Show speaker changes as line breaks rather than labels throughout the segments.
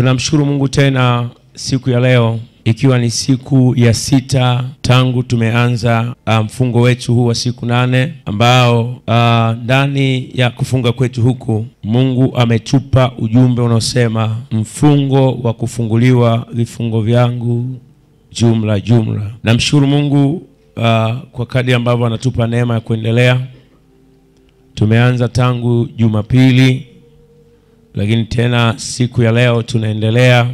Tunamshukuru Mungu tena siku ya leo, ikiwa ni siku ya 6 tangu tumeanza mfungo wetu huu wa siku 8, ambao ndani ya kufunga kwetu huku Mungu ametupa ujumbe unaosema mfungo wa kufunguliwa vifungo vyangu jumla jumla. Namshukuru Mungu kwa kadri ambavyo anatupa neema ya kuendelea. Tumeanza tangu Jumapili, lakini tena siku ya leo tunaendelea.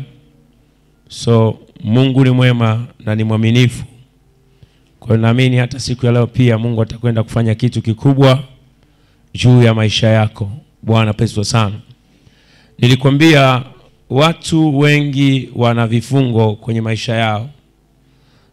So Mungu ni mwema na ni mwaminifu. Kwa naamini hata siku ya leo pia Mungu atakwenda kufanya kitu kikubwa juu ya maisha yako. Bwana pesa sana. Nilikwambia watu wengi wana vifungo kwenye maisha yao,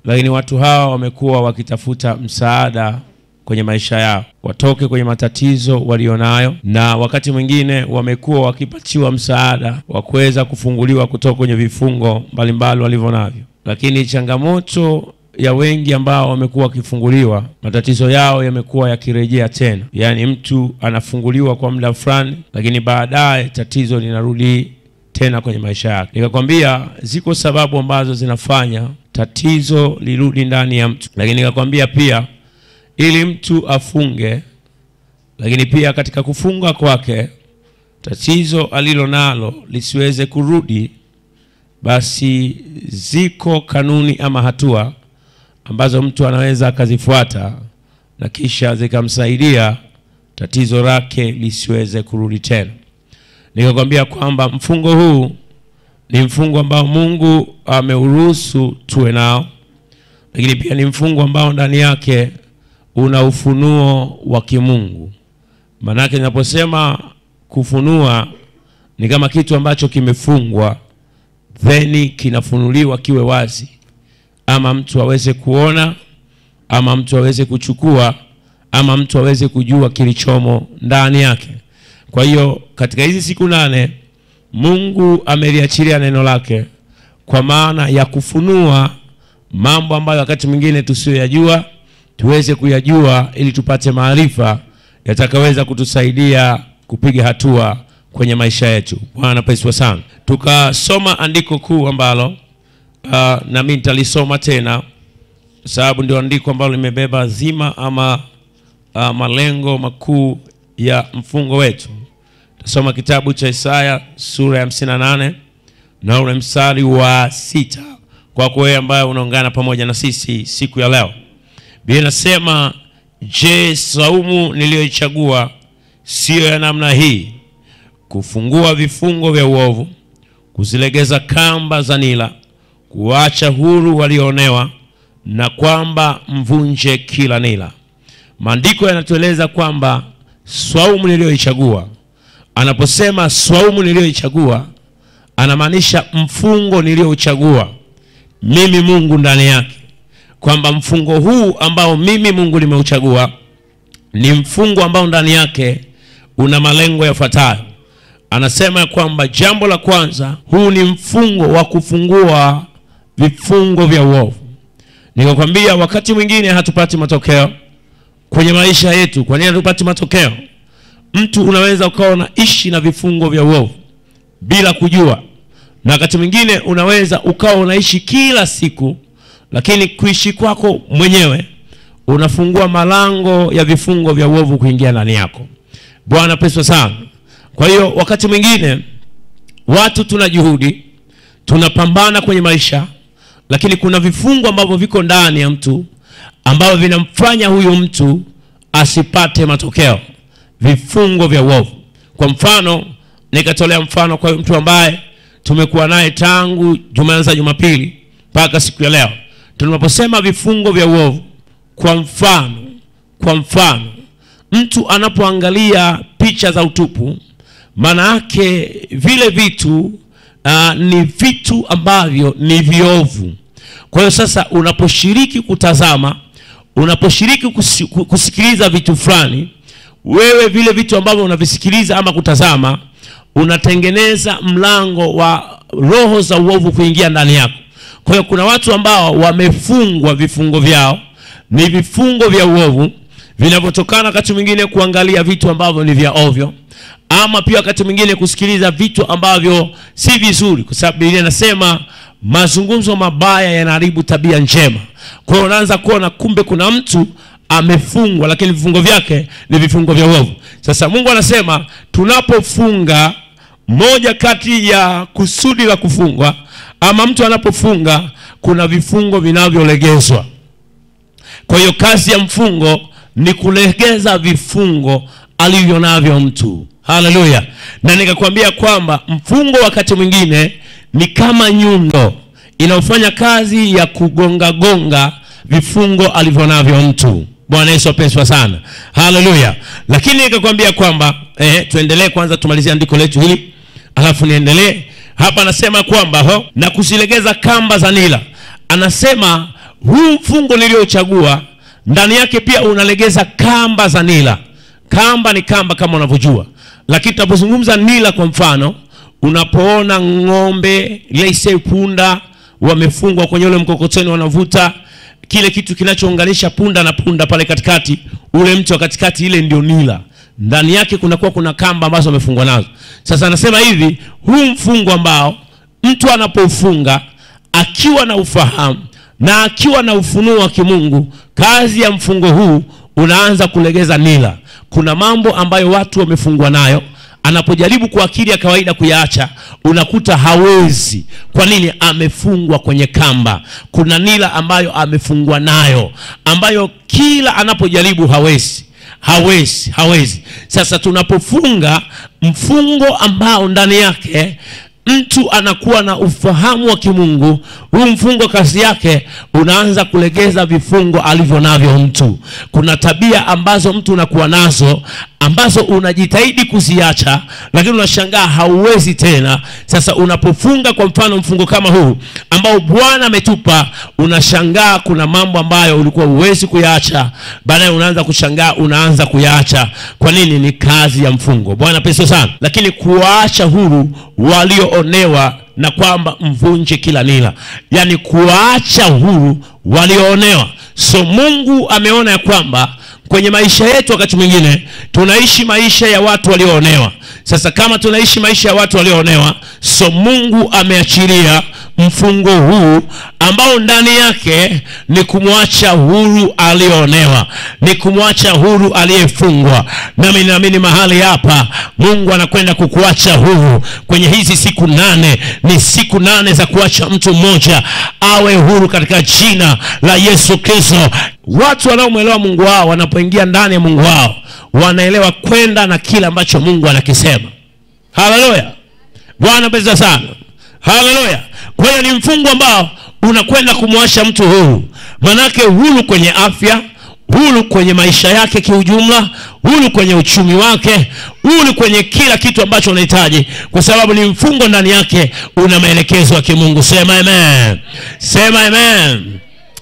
lakini watu hawa wamekuwa wakitafuta msaada kwenye maisha yao watoke kwenye matatizo walionayo, na wakati mwingine wamekuwa wakipatiwa msaada wa kuweza kufunguliwa kutoka kwenye vifungo mbalimbali walivyonavyo. Lakini changamoto ya wengi ambao wamekuwa wakifunguliwa, matatizo yao yamekuwa yakirejea tena. Yaani mtu anafunguliwa kwa muda fulani, lakini baadaye tatizo linarudi tena kwenye maisha yake. Nikakwambia ziko sababu ambazo zinafanya tatizo lirudi ndani ya mtu, lakini nikakwambia pia ili mtu afunge, lakini pia katika kufunga kwake tatizo alilo nalo lisiweze kurudi, basi ziko kanuni ama hatua ambazo mtu anaweza akazifuata na kisha zikamsaidia tatizo lake lisiweze kurudi tena. Nikakwambia kwamba mfungo huu ni mfungo ambao Mungu ameuruhusu tuwe nao, lakini pia ni mfungo ambao ndani yake una ufunuo wa kimungu. Manake ninaposema kufunua ni kama kitu ambacho kimefungwa then kinafunuliwa kiwe wazi, ama mtu aweze kuona, ama mtu aweze kuchukua, ama mtu aweze kujua kilichomo ndani yake. Kwa hiyo katika hizi siku 8 Mungu ameliachilia neno lake kwa maana ya kufunua mambo ambayo wakati mwingine tusiyoyajua tuweze kuyajua, ili tupate maarifa yatakayoweza kutusaidia kupiga hatua kwenye maisha yetu. Bwana pesa sana. Tukasoma andiko kuu ambalo na mimi nitalisoma tena sababu ndio andiko ambalo limebeba zima ama malengo makuu ya mfungo wetu. Tutasoma kitabu cha Isaya sura ya 58 na ule mstari wa 6 kwa wewe ambaye unaungana pamoja na sisi siku ya leo. Biblia inasema, je, saumu niliyoichagua sio ya namna hii, kufungua vifungo vya uovu, kuzilegeza kamba za nila, kuacha huru walioonewa, na kwamba mvunje kila nila. Maandiko yanatueleza kwamba saumu niliyoichagua, anaposema saumu niliyoichagua anamaanisha mfungo niliochagua mimi Mungu ndani yake, kwamba mfungo huu ambao mimi Mungu nimeuchagua ni mfungo ambao ndani yake una malengo yafuatayo. Anasema kwamba jambo la kwanza, huu ni mfungo wa kufungua vifungo vya uovu. Nikakwambia wakati mwingine hatupati matokeo kwenye maisha yetu. Kwa nini hatupati matokeo? Mtu unaweza ukawa unaishi na vifungo vya uovu bila kujua, na wakati mwingine unaweza ukawa unaishi kila siku, lakini kuishi kwako mwenyewe unafungua malango ya vifungo vya uovu kuingia ndani yako. Bwana pesa sana. Kwa hiyo wakati mwingine watu tunajuhudi, tunapambana kwenye maisha, lakini kuna vifungo ambavyo viko ndani ya mtu ambavyo vinamfanya huyo mtu asipate matokeo, vifungo vya uovu. Kwa mfano, nikatolea mfano kwa mtu ambaye tumekuwa naye tangu Jumanne, Jumapili mpaka siku ya leo. Tunaposema vifungo vya uovu, kwa mfano mtu anapoangalia picha za utupu, maana yake vile vitu ni vitu ambavyo ni viovu. Kwa hiyo sasa unaposhiriki kutazama, unaposhiriki kusikiliza vitu fulani, wewe vile vitu ambavyo unavisikiliza ama kutazama unatengeneza mlango wa roho za uovu kuingia ndani yako. Kwa hiyo kuna watu ambao wamefungwa, vifungo vyao ni vifungo vya uovu, vinavyotokana wakati mwingine kuangalia vitu ambavyo ni vya ovyo, ama pia wakati mwingine kusikiliza vitu ambavyo si vizuri, kwa sababu Biblia inasema mazungumzo mabaya yanaharibu tabia njema. Kwa hiyo unaanza kuona kumbe kuna mtu amefungwa, lakini vifungo vyake ni vifungo vya uovu. Sasa Mungu anasema tunapofunga, moja kati ya kusudi la kufungwa, ama mtu anapofunga, kuna vifungo vinavyolegezwa. Kwa hiyo kazi ya mfungo ni kulegeza vifungo alivyo navyo mtu. Haleluya. Na nikakwambia kwamba mfungo wakati mwingine ni kama nyundo inayofanya kazi ya kugonga vifungo alivyo navyo mtu. Bwana Yesu apendwa sana. Haleluya. Lakini nikakwambia kwamba tuendelee kwanza, tumalizie andiko letu hili alafu niendelee. Hapa anasema kwamba na kusilegeza kamba za nila. Anasema huu mfungo niliochagua ndani yake pia unalegeza kamba za nila. Kamba ni kamba kama unavyojua. Lakini tunapozungumza nila, kwa mfano, unapoona ng'ombe, leise punda wamefungwa kwenye ule mkokoteni, wanavuta kile kitu kinachounganisha punda na punda pale katikati, ule mtu wa katikati, ile ndio nila. Ndani yake kuna kamba ambazo wamefungwa nazo. Sasa anasema hivi, huu mfungo ambao mtu anapofunga akiwa na ufahamu na akiwa na ufunuo wa kimungu, kazi ya mfungo huu unaanza kulegeza nila. Kuna mambo ambayo watu wamefungwa nayo, anapojaribu kwa akili ya kawaida kuyaacha, unakuta hawezi. Kwa nini? Amefungwa kwenye kamba. Kuna nila ambayo amefungwa nayo, ambayo kila anapojaribu hawezi. Sasa tunapofunga mfungo ambao ndani yake mtu anakuwa na ufahamu wa kimungu, huu mfungo kazi yake unaanza kulegeza vifungo alivyo navyo mtu. Kuna tabia ambazo mtu unakuwa nazo ambazo unajitahidi kuziacha, lakini unashangaa hauwezi tena. Sasa unapofunga kwa mfano mfungo kama huu ambao Bwana ametupa, unashangaa kuna mambo ambayo ulikuwa huwezi kuyaacha, baadaye unaanza kushangaa unaanza kuyaacha. Kwa nini? Ni kazi ya mfungo. Bwana pesa sana. Lakini kuacha huru walioonewa, na kwamba mvunje kila nila, yani kuacha huru walioonewa. So Mungu ameona ya kwamba kwenye maisha yetu wakati mwingine tunaishi maisha ya watu walioonewa. Sasa kama tunaishi maisha ya watu walioonewa, so Mungu ameachilia mfungo huu ambao ndani yake ni kumwacha huru aliyoonewa, ni kumwacha huru aliyefungwa. Nami naamini mahali hapa Mungu anakwenda kukuacha huru kwenye hizi siku 8. Ni siku 8 za kuacha mtu mmoja awe huru katika jina la Yesu Kristo. Watu wanaomuelewa Mungu wao, wanapoingia ndani ya Mungu wao, wanaelewa kwenda na kila ambacho Mungu anakisema. Haleluya. Bwana pesa sana. Haleluya. Kwa hiyo ni mfungo ambao unakwenda kumwasha mtu huru. Manake huru kwenye afya, huru kwenye maisha yake kiujumla, huru kwenye uchumi wake, huru kwenye kila kitu ambacho unahitaji, kwa sababu ni mfungo ndani yake una maelekezo ya kimungu. Sema amen. Sema amen.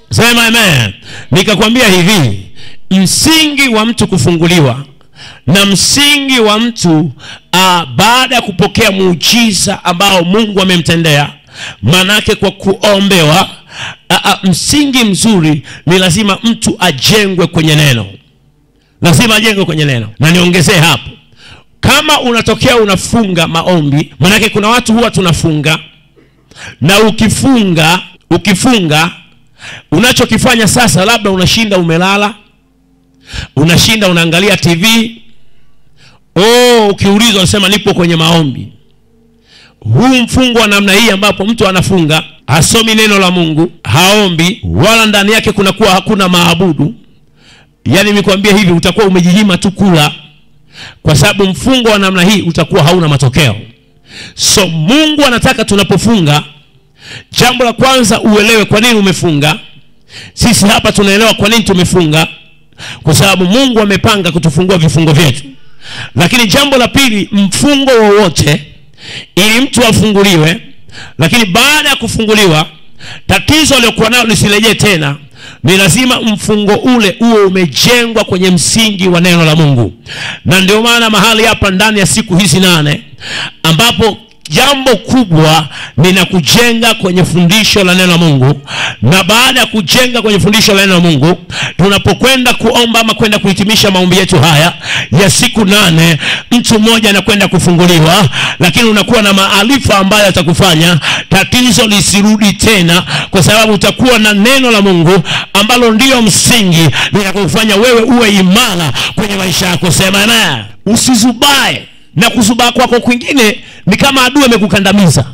Sema amen. Nikakwambia hivi, msingi wa mtu kufunguliwa na msingi wa mtu baada ya kupokea muujiza ambao Mungu amemtendea, manake kwa kuombewa, msingi mzuri ni lazima mtu ajengwe kwenye neno. Lazima ajengwe kwenye neno. Na niongezee hapo, kama unatokea unafunga maombi, manake kuna watu huwa tunafunga, na ukifunga unachokifanya sasa, labda unashinda umelala, unashinda unaangalia TV. Ukiulizwa unasema nipo kwenye maombi. Huu mfungo wa namna hii ambapo mtu anafunga, hasomi neno la Mungu, haombi, wala ndani yake kunakuwa hakuna maabudu. Yani nikwambia hivi, utakuwa umejinyima tu kula, kwa sababu mfungo wa namna hii utakuwa hauna matokeo. So Mungu anataka tunapofunga, jambo la kwanza uelewe kwa nini umefunga. Sisi hapa tunaelewa kwa nini tumefunga, kwa sababu Mungu amepanga kutufungua vifungo vyetu. Lakini jambo la pili, mfungo wowote ili mtu afunguliwe, lakini baada ya kufunguliwa tatizo aliyokuwa nalo lisirejee tena, ni lazima mfungo ule uwe umejengwa kwenye msingi wa neno la Mungu. Na ndio maana mahali hapa ndani ya siku hizi 8 ambapo Jambo kubwa ni kujenga kwenye fundisho la neno la Mungu, na baada ya kujenga kwenye fundisho la neno la Mungu, tunapokwenda kuomba ama kwenda kuhitimisha maombi yetu haya ya siku 8, mtu mmoja anakwenda kufunguliwa, lakini unakuwa na maarifa ambayo atakufanya tatizo lisirudi tena, kwa sababu utakuwa na neno la Mungu ambalo ndio msingi linakufanya wewe uwe imara kwenye maisha yako. Sema na usizubae, na kuzubaa kwako kwingine ni kama adui amekukandamiza.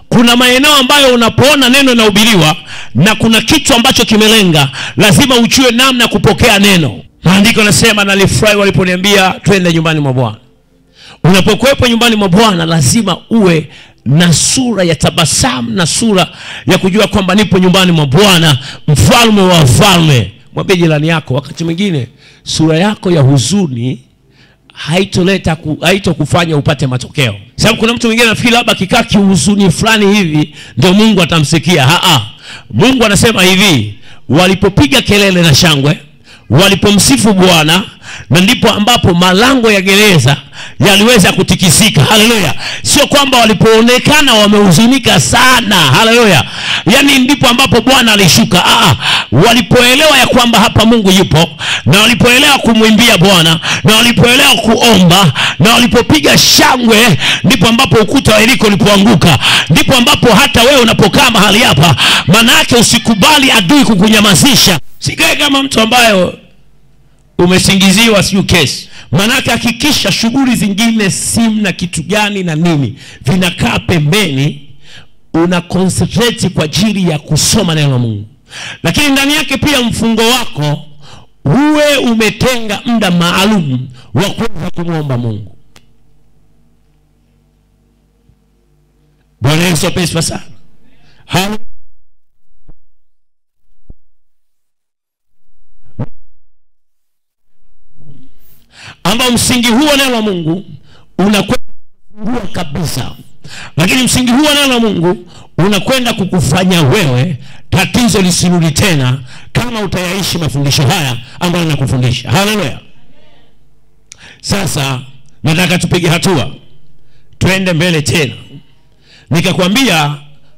Kuna maeneo ambayo unapoona neno linahubiriwa na kuna kitu ambacho kimelenga, lazima ujue namna ya kupokea neno. Maandiko yanasema, nalifurahi waliponiambia twende nyumbani mwa Bwana. Unapokuwepo nyumbani mwa Bwana, lazima uwe na sura ya tabasamu na sura ya kujua kwamba nipo nyumbani mwa Bwana, mfalme wa wafalme. Mwambie jirani yako, wakati mwingine sura yako ya huzuni haitokufanya upate matokeo. Sababu kuna mtu mwingine anafikiri labda kikaa kihuzuni fulani hivi ndio Mungu atamsikia. Mungu anasema hivi, walipopiga kelele na shangwe, walipomsifu Bwana, na ndipo ambapo malango ya gereza yaliweza kutikisika. Haleluya! Sio kwamba walipoonekana wamehuzunika sana. Haleluya! Yani ndipo ambapo Bwana alishuka. Walipoelewa ya kwamba hapa Mungu yupo, na walipoelewa kumwimbia Bwana, na walipoelewa kuomba, na walipopiga shangwe, ndipo ambapo ukuta wa Yeriko ulipoanguka. Ndipo ambapo hata wewe unapokaa mahali hapa, maana yake usikubali adui kukunyamazisha. Sikae kama mtu ambaye umesingiziwa siyo kesi. Manake hakikisha shughuli zingine, simu na kitu gani na nini, vinakaa pembeni. Una concentrate kwa ajili ya kusoma neno la Mungu. Lakini ndani yake pia mfungo wako uwe umetenga muda maalum wa kuweza kumwomba Mungu. Bwana Yesu asifiwe sana. Ambao msingi huo neno la Mungu unakwenda kufungua kabisa. Lakini msingi huo neno la Mungu unakwenda kukufanya wewe tatizo lisirudi tena, kama utayaishi mafundisho haya ambayo ninakufundisha. Haleluya! Sasa nataka tupige hatua, twende mbele tena. Nikakwambia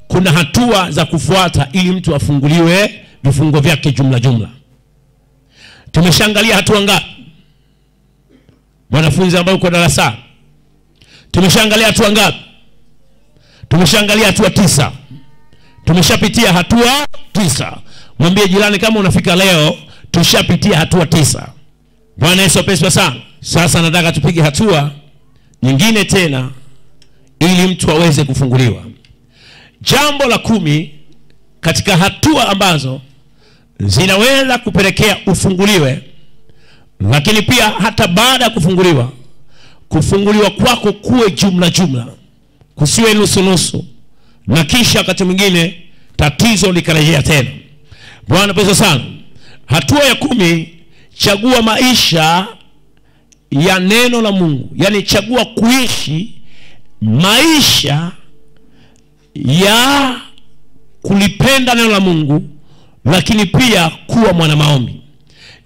kuna hatua za kufuata ili mtu afunguliwe vifungo vyake jumla. Tumeshaangalia hatua ngapi? Wanafunzi ambao uko darasani, tumeshaangalia hatua ngapi? Tumeshaangalia hatua 9. Tumeshapitia hatua 9. Mwambie jirani, kama unafika leo tushapitia hatua 9. Bwana Yesu asifiwe sana. Sasa nataka tupige hatua nyingine tena ili mtu aweze kufunguliwa. Jambo la 10 katika hatua ambazo zinaweza kupelekea ufunguliwe, lakini pia hata baada ya kufunguliwa kwako kuwe jumla, kusiwe nusu, na kisha wakati mwingine tatizo likarejea tena. Bwana pesa sana. Hatua ya 10, chagua maisha ya neno la Mungu. Yani chagua kuishi maisha ya kulipenda neno la Mungu, lakini pia kuwa mwana maombi.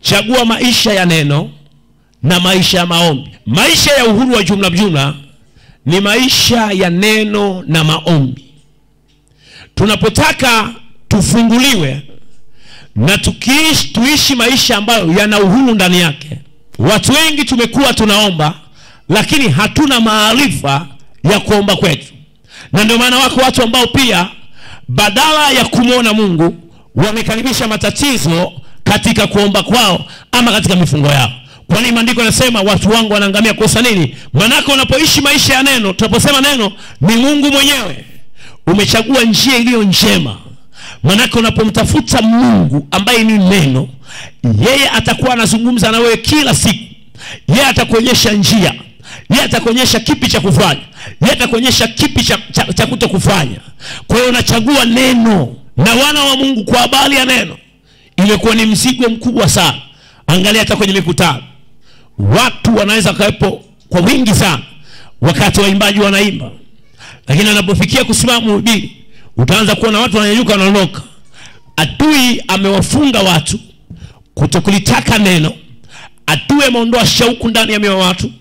Chagua maisha ya neno na maisha ya maombi. Maisha ya uhuru wa jumla ni maisha ya neno na maombi. Tunapotaka tufunguliwe na tuishi maisha ambayo yana uhuru ndani yake, watu wengi tumekuwa tunaomba, lakini hatuna maarifa ya kuomba kwetu. Na ndio maana wako watu ambao pia badala ya kumwona Mungu wamekaribisha matatizo katika kuomba kwao ama katika mifungo yao. Kwani maandiko yanasema watu wangu wanaangamia kosa nini? Manake unapoishi maisha ya neno, tunaposema neno ni Mungu mwenyewe, umechagua njia iliyo njema. Manake unapomtafuta Mungu ambaye ni neno, yeye atakuwa anazungumza na wewe kila siku. Yeye atakuonyesha njia, yeye atakuonyesha kipi cha kufanya, yeye atakuonyesha kipi cha kutokufanya. Kwa hiyo unachagua neno. Na wana wa Mungu kwa habari ya neno imekuwa ni mzigo mkubwa sana. Angalia hata kwenye mikutano, watu wanaweza kaepo kwa wingi sana wakati waimbaji wanaimba, lakini anapofikia kusimama mhubiri, utaanza kuona watu wananyanyuka wanaondoka. Adui amewafunga watu kutokulitaka neno. Adui ameondoa shauku ndani ya mioyo ya watu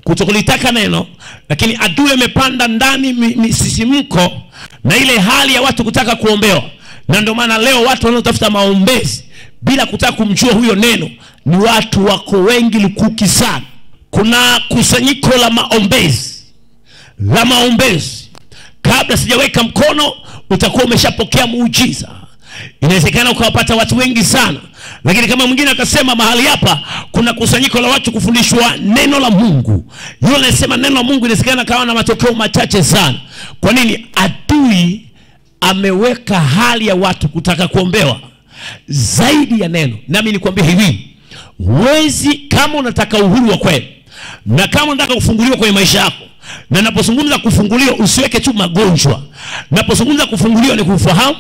kutokulitaka neno, lakini adui amepanda ndani misisimko na ile hali ya watu kutaka kuombewa. Na ndio maana leo watu wanaotafuta maombezi bila kutaka kumjua huyo neno ni watu wako wengi lukuki sana. Kuna kusanyiko la maombezi. Kabla sijaweka mkono utakuwa umeshapokea muujiza. Inawezekana ukawapata watu wengi sana. Lakini kama mwingine akasema mahali hapa kuna kusanyiko la watu kufundishwa neno la Mungu, yule anasema neno la Mungu inawezekana kawa na matokeo machache sana. Kwa nini? Adui ameweka hali ya watu kutaka kuombewa zaidi ya neno. Nami nikwambia hivi, huwezi, kama unataka uhuru wa kweli na kama unataka kufunguliwa kwenye maisha yako, na napozungumza kufunguliwa usiweke tu magonjwa. Napozungumza kufunguliwa ni kufahamu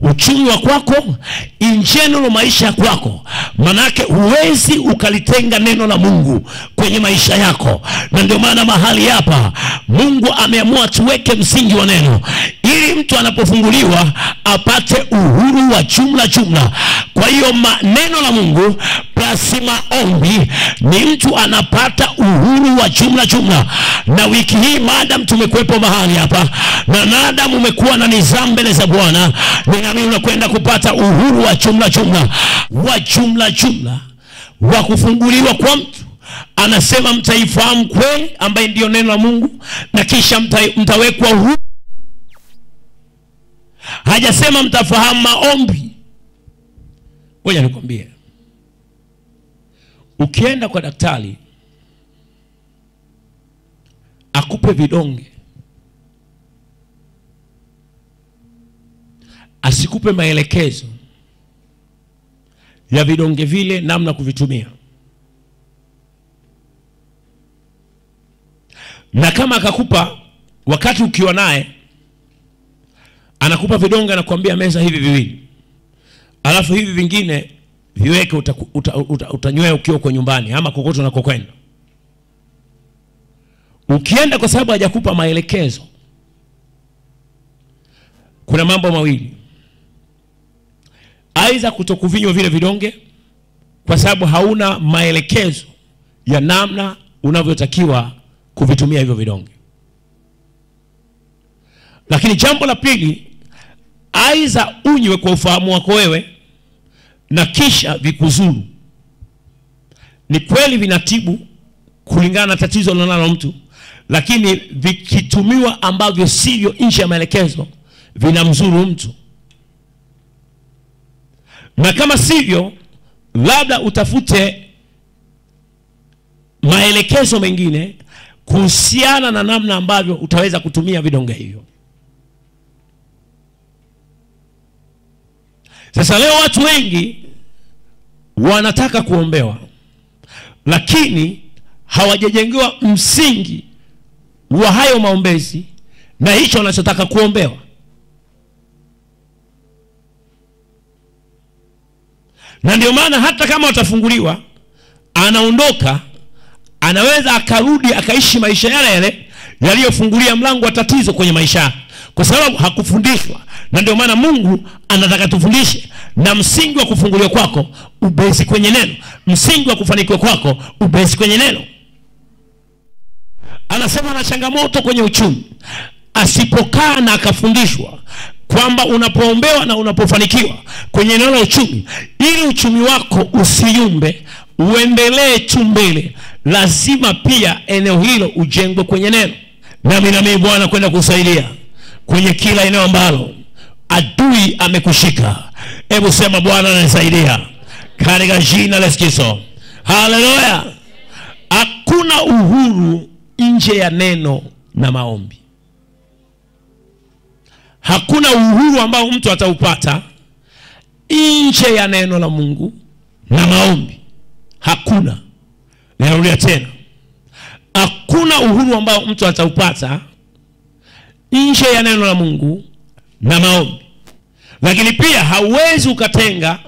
uchumi wa kwako, injeno maisha kwako. Manake huwezi ukalitenga neno la Mungu kwenye maisha yako. Na ndio maana mahali hapa Mungu ameamua tuweke msingi wa neno, ili mtu anapofunguliwa apate uhuru wa jumla. Kwa hiyo neno la Mungu plus maombi ni mtu anapata uhuru wa jumla. Na wiki hii madam tumekuepo mahali hapa, na nadam umekuwa na nidhamu mbele za Bwana, ninaamini unakwenda kupata uhuru wa jumla wa kufunguliwa kwa mtu. Anasema mtaifahamu kweli, ambaye ndio neno la Mungu, na kisha mtawekwa uhuru. Hajasema mtafahamu maombi. Ngoja nikwambie, ukienda kwa daktari akupe vidonge, asikupe maelekezo ya vidonge vile namna kuvitumia. Na kama akakupa, wakati ukiwa naye anakupa vidonge, anakuambia meza hivi viwili, alafu hivi vingine viweke utanywea ukiwa kwa nyumbani ama kokote unakokwenda. Ukienda kwa sababu hajakupa maelekezo, kuna mambo mawili: aidha kutokuvinywa vile vidonge kwa sababu hauna maelekezo ya namna unavyotakiwa kuvitumia hivyo vidonge. Lakini jambo la pili, aidha unywe kwa ufahamu wako wewe na kisha vikuzuru. Ni kweli vinatibu kulingana na tatizo linalo mtu, lakini vikitumiwa ambavyo sivyo, nje ya maelekezo, vinamzuru mtu. Na kama sivyo, labda utafute maelekezo mengine kuhusiana na namna ambavyo utaweza kutumia vidonge hivyo. Sasa leo watu wengi wanataka kuombewa, lakini hawajajengewa msingi wa hayo maombezi na hicho wanachotaka kuombewa. Na ndio maana hata kama watafunguliwa, anaondoka, anaweza akarudi akaishi maisha yale yaliyofungulia mlango wa tatizo kwenye maisha, kwa sababu hakufundishwa. Na ndio maana Mungu anataka tufundishe, na msingi wa kufunguliwa kwako ubezi kwenye neno. Msingi wa kufanikiwa kwako ubezi kwenye neno. Anasema na changamoto kwenye uchumi, asipokaa na akafundishwa kwamba unapoombewa na unapofanikiwa kwenye eneo la uchumi, ili uchumi wako usiyumbe, uendelee tu mbele, lazima pia eneo hilo ujengwe kwenye neno. Nami Bwana kwenda kusaidia kwenye kila eneo ambalo adui amekushika. Hebu sema Bwana ananisaidia katika jina la Yesu. Haleluya. Hakuna uhuru nje ya neno na maombi. Hakuna uhuru ambao mtu ataupata nje ya neno la Mungu na maombi. Hakuna. Narudia tena, hakuna uhuru ambao mtu ataupata nje ya neno la Mungu na maombi. Lakini pia hauwezi ukatenga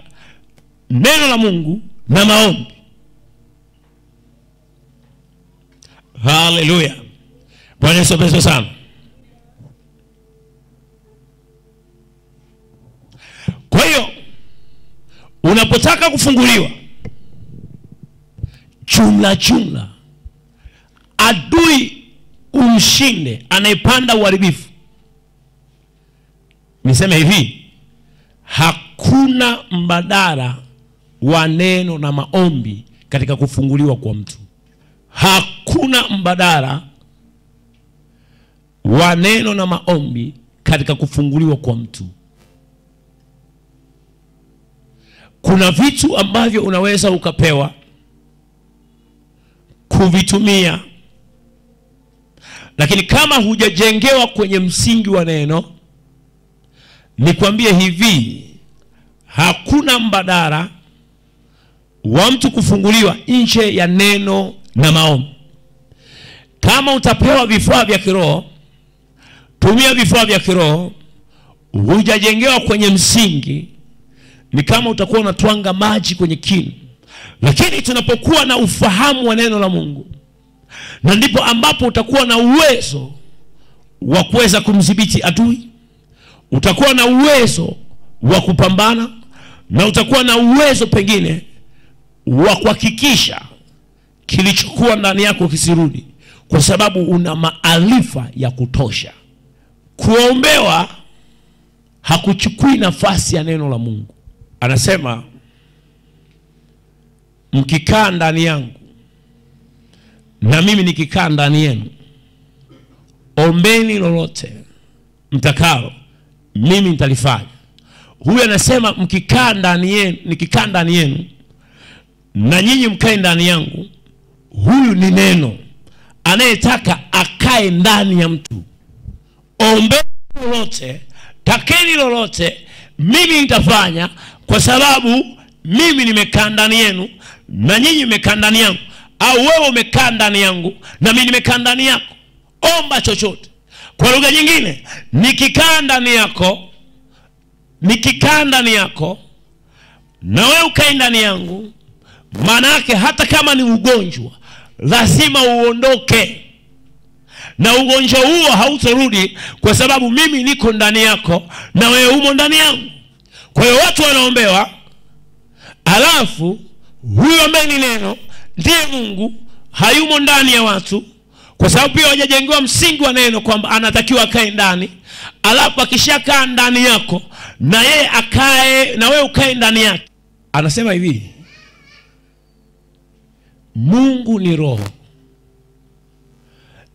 neno la Mungu na maombi. Haleluya. Bwana Yesu asifiwe sana. Kwa hiyo unapotaka kufunguliwa jumla, adui umshinde, anayepanda uharibifu, niseme hivi, hakuna mbadala wa neno na maombi katika kufunguliwa kwa mtu. Hakuna mbadala wa neno na maombi katika kufunguliwa kwa mtu. Kuna vitu ambavyo unaweza ukapewa kuvitumia, lakini kama hujajengewa kwenye msingi wa neno, nikwambie hivi, hakuna mbadala wa mtu kufunguliwa nje ya neno na maombi. Kama utapewa vifaa vya kiroho, tumia vifaa vya kiroho. Hujajengewa kwenye msingi, ni kama utakuwa unatwanga maji kwenye kinu. Lakini tunapokuwa na ufahamu wa neno la Mungu, na ndipo ambapo utakuwa na uwezo wa kuweza kumdhibiti adui, utakuwa na uwezo wa kupambana, na utakuwa na uwezo pengine wa kuhakikisha kilichokuwa ndani yako kisirudi, kwa sababu una maarifa ya kutosha. Kuombewa hakuchukui nafasi ya neno la Mungu. Anasema, mkikaa ndani yangu na mimi nikikaa ndani yenu, ombeni lolote mtakalo, mimi nitalifanya. Huyu anasema mkikaa ndani yenu, nikikaa ndani yenu na nyinyi mkae ndani yangu. Huyu ni neno anayetaka akae ndani ya mtu. Ombeni lolote, takeni lolote, mimi nitafanya, kwa sababu mimi nimekaa ndani yenu na nyinyi mmekaa ndani yangu. Au wewe umekaa ndani yangu na mimi nimekaa ndani yako. Omba chochote. Kwa lugha nyingine, nikikaa ndani yako na wewe ukae ndani yangu, maana yake hata kama ni ugonjwa lazima uondoke, na ugonjwa huo hautarudi, kwa sababu mimi niko ndani yako na wewe umo ndani yangu. Kwa hiyo watu wanaombewa, alafu huyo ambaye ni neno ndiye Mungu hayumo ndani ya watu, kwa sababu pia hawajajengewa msingi wa neno kwamba anatakiwa akae ndani. Alafu akishakaa ndani yako, na yeye akae na wewe ukae ndani yake. Anasema hivi, Mungu ni roho,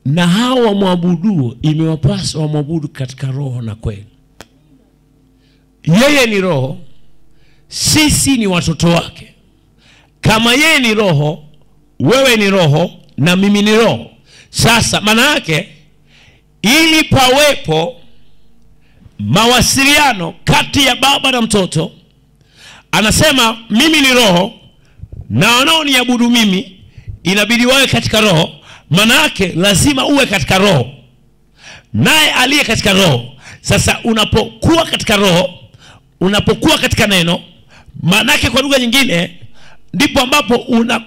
na hao wamwabuduo imewapasa wamwabudu katika roho na kweli. Yeye ni roho, sisi ni watoto wake. Kama yeye ni roho, wewe ni roho, na mimi ni roho. Sasa maana yake, ili pawepo mawasiliano kati ya baba na mtoto, anasema mimi ni roho, na wanaoniabudu mimi inabidi wawe katika roho. Maana yake lazima uwe katika roho, naye aliye katika roho. Sasa unapokuwa katika roho, unapokuwa katika neno, maana yake kwa lugha nyingine, ndipo ambapo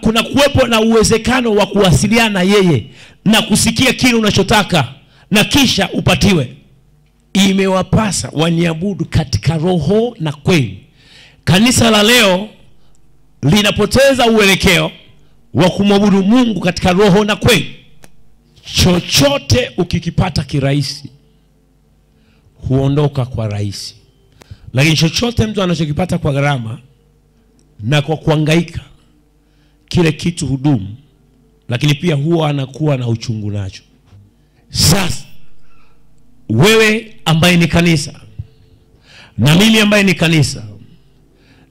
kuna kuwepo na uwezekano wa kuwasiliana yeye na kusikia kile unachotaka na kisha upatiwe. Imewapasa waniabudu katika roho na kweli. Kanisa la leo linapoteza uelekeo wa kumwabudu Mungu katika roho na kweli. Chochote ukikipata kirahisi huondoka kwa rahisi, lakini chochote mtu anachokipata kwa gharama na kwa kuhangaika, kile kitu hudumu, lakini pia huwa anakuwa na uchungu nacho. Sasa wewe ambaye ni kanisa na mimi ambaye ni kanisa,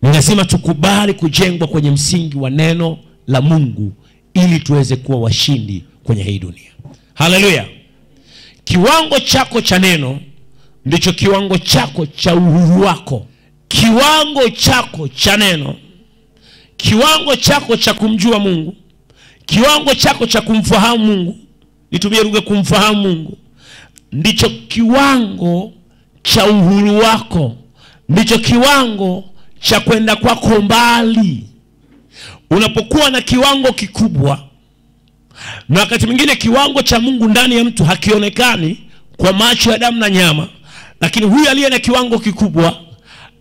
ninasema tukubali kujengwa kwenye msingi wa neno la Mungu ili tuweze kuwa washindi kwenye hii dunia. Haleluya. Kiwango chako cha neno ndicho kiwango chako cha uhuru wako. Kiwango chako cha neno, kiwango chako cha kumjua Mungu, kiwango chako cha kumfahamu Mungu, nitumie lugha kumfahamu Mungu, ndicho kiwango cha uhuru wako, ndicho kiwango cha kwenda kwako mbali. Unapokuwa na kiwango kikubwa, na wakati mwingine kiwango cha Mungu ndani ya mtu hakionekani kwa macho ya damu na nyama, lakini huyu aliye na kiwango kikubwa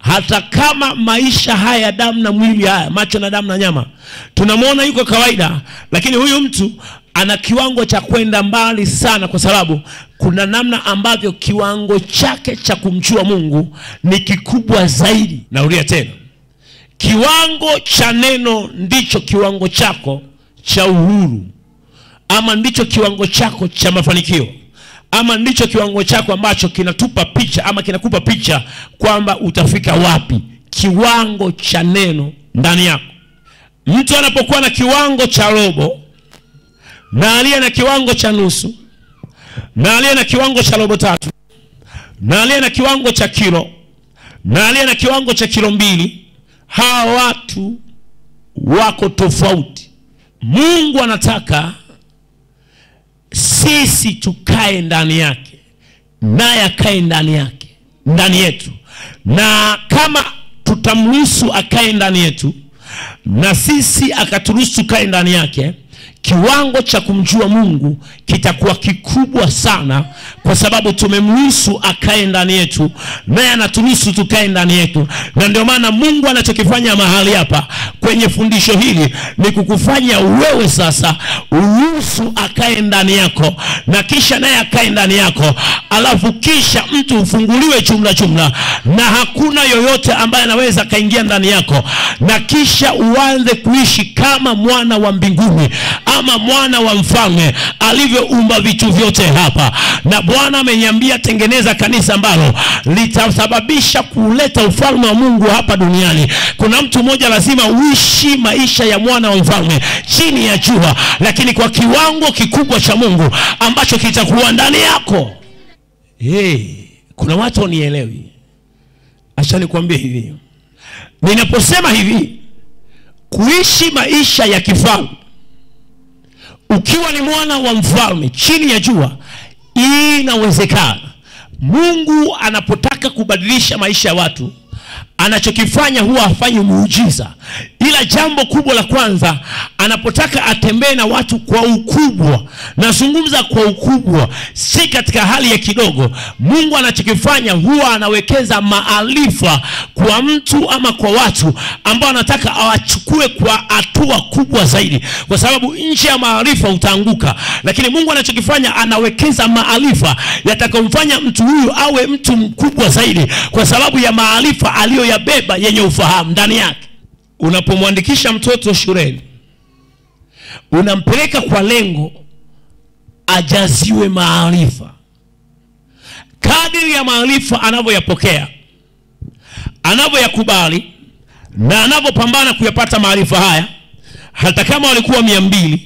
hata kama maisha haya damu na mwili haya, macho na damu na nyama, tunamwona yuko kawaida, lakini huyu mtu ana kiwango cha kwenda mbali sana, kwa sababu kuna namna ambavyo kiwango chake cha kumjua Mungu ni kikubwa zaidi. Narudia tena, kiwango cha neno ndicho kiwango chako cha uhuru, ama ndicho kiwango chako cha mafanikio, ama ndicho kiwango chako ambacho kinatupa picha ama kinakupa picha kwamba utafika wapi. Kiwango cha neno ndani yako. Mtu anapokuwa na kiwango cha robo, na aliye na kiwango cha nusu, na aliye na kiwango cha robo tatu, na aliye na kiwango cha kilo, na aliye na kiwango cha kilo 2, hawa watu wako tofauti. Mungu anataka sisi tukae ndani yake, naye akae ndani yake, ndani yetu. Na kama tutamruhusu akae ndani yetu, na sisi akaturuhusu kae ndani yake, kiwango cha kumjua Mungu kitakuwa kikubwa sana, kwa sababu tumemruhusu akae ndani yetu, naye anaturuhusu tukae ndani yetu. Na ndio maana Mungu anachokifanya mahali hapa kwenye fundisho hili ni kukufanya wewe sasa uruhusu akae ndani yako, na kisha naye akae ndani yako, alafu kisha mtu ufunguliwe jumla, na hakuna yoyote ambaye anaweza kaingia ndani yako, na kisha uanze kuishi kama mwana wa mbinguni ama mwana wa mfalme alivyoumba vitu vyote hapa. Na Bwana ameniambia tengeneza kanisa ambalo litasababisha kuleta ufalme wa Mungu hapa duniani. Kuna mtu mmoja lazima uishi maisha ya mwana wa mfalme chini ya jua, lakini kwa kiwango kikubwa cha Mungu ambacho kitakuwa ndani yako. Kuna watu wanielewi. Acha nikwambie hivi. Ninaposema hivi, kuishi maisha ya kifalme ukiwa ni mwana wa mfalme chini ya jua, inawezekana. Mungu anapotaka kubadilisha maisha ya watu, anachokifanya huwa hafanyi muujiza. Ila jambo kubwa la kwanza, anapotaka atembee na watu kwa ukubwa, nazungumza kwa ukubwa, si katika hali ya kidogo. Mungu anachokifanya huwa anawekeza maarifa kwa mtu ama kwa watu ambao anataka awachukue kwa hatua kubwa zaidi, kwa sababu nje ya maarifa utaanguka. Lakini Mungu anachokifanya, anawekeza maarifa yatakayomfanya mtu huyu awe mtu mkubwa zaidi, kwa sababu ya maarifa aliyoyabeba yenye ufahamu ndani yake. Unapomwandikisha mtoto shuleni, unampeleka kwa lengo ajaziwe maarifa. Kadiri ya maarifa anavyoyapokea, anavyoyakubali, na anavyopambana kuyapata maarifa haya, hata kama walikuwa 200,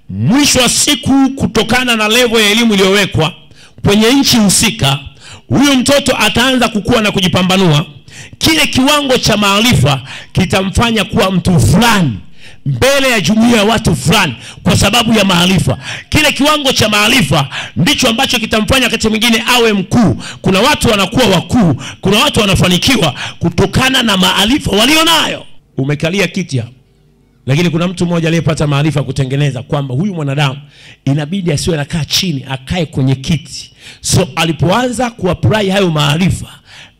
mwisho wa siku, kutokana na level ya elimu iliyowekwa kwenye nchi husika, huyo mtoto ataanza kukua na kujipambanua. Kile kiwango cha maarifa kitamfanya kuwa mtu fulani mbele ya jumuiya ya watu fulani, kwa sababu ya maarifa. Kile kiwango cha maarifa ndicho ambacho kitamfanya wakati mwingine awe mkuu. Kuna watu wanakuwa wakuu, kuna watu wanafanikiwa kutokana na maarifa walionayo. Umekalia kiti hapo, lakini kuna mtu mmoja aliyepata maarifa kutengeneza kwamba huyu mwanadamu inabidi asiwe anakaa chini, akae kwenye kiti. So alipoanza kuapply hayo maarifa,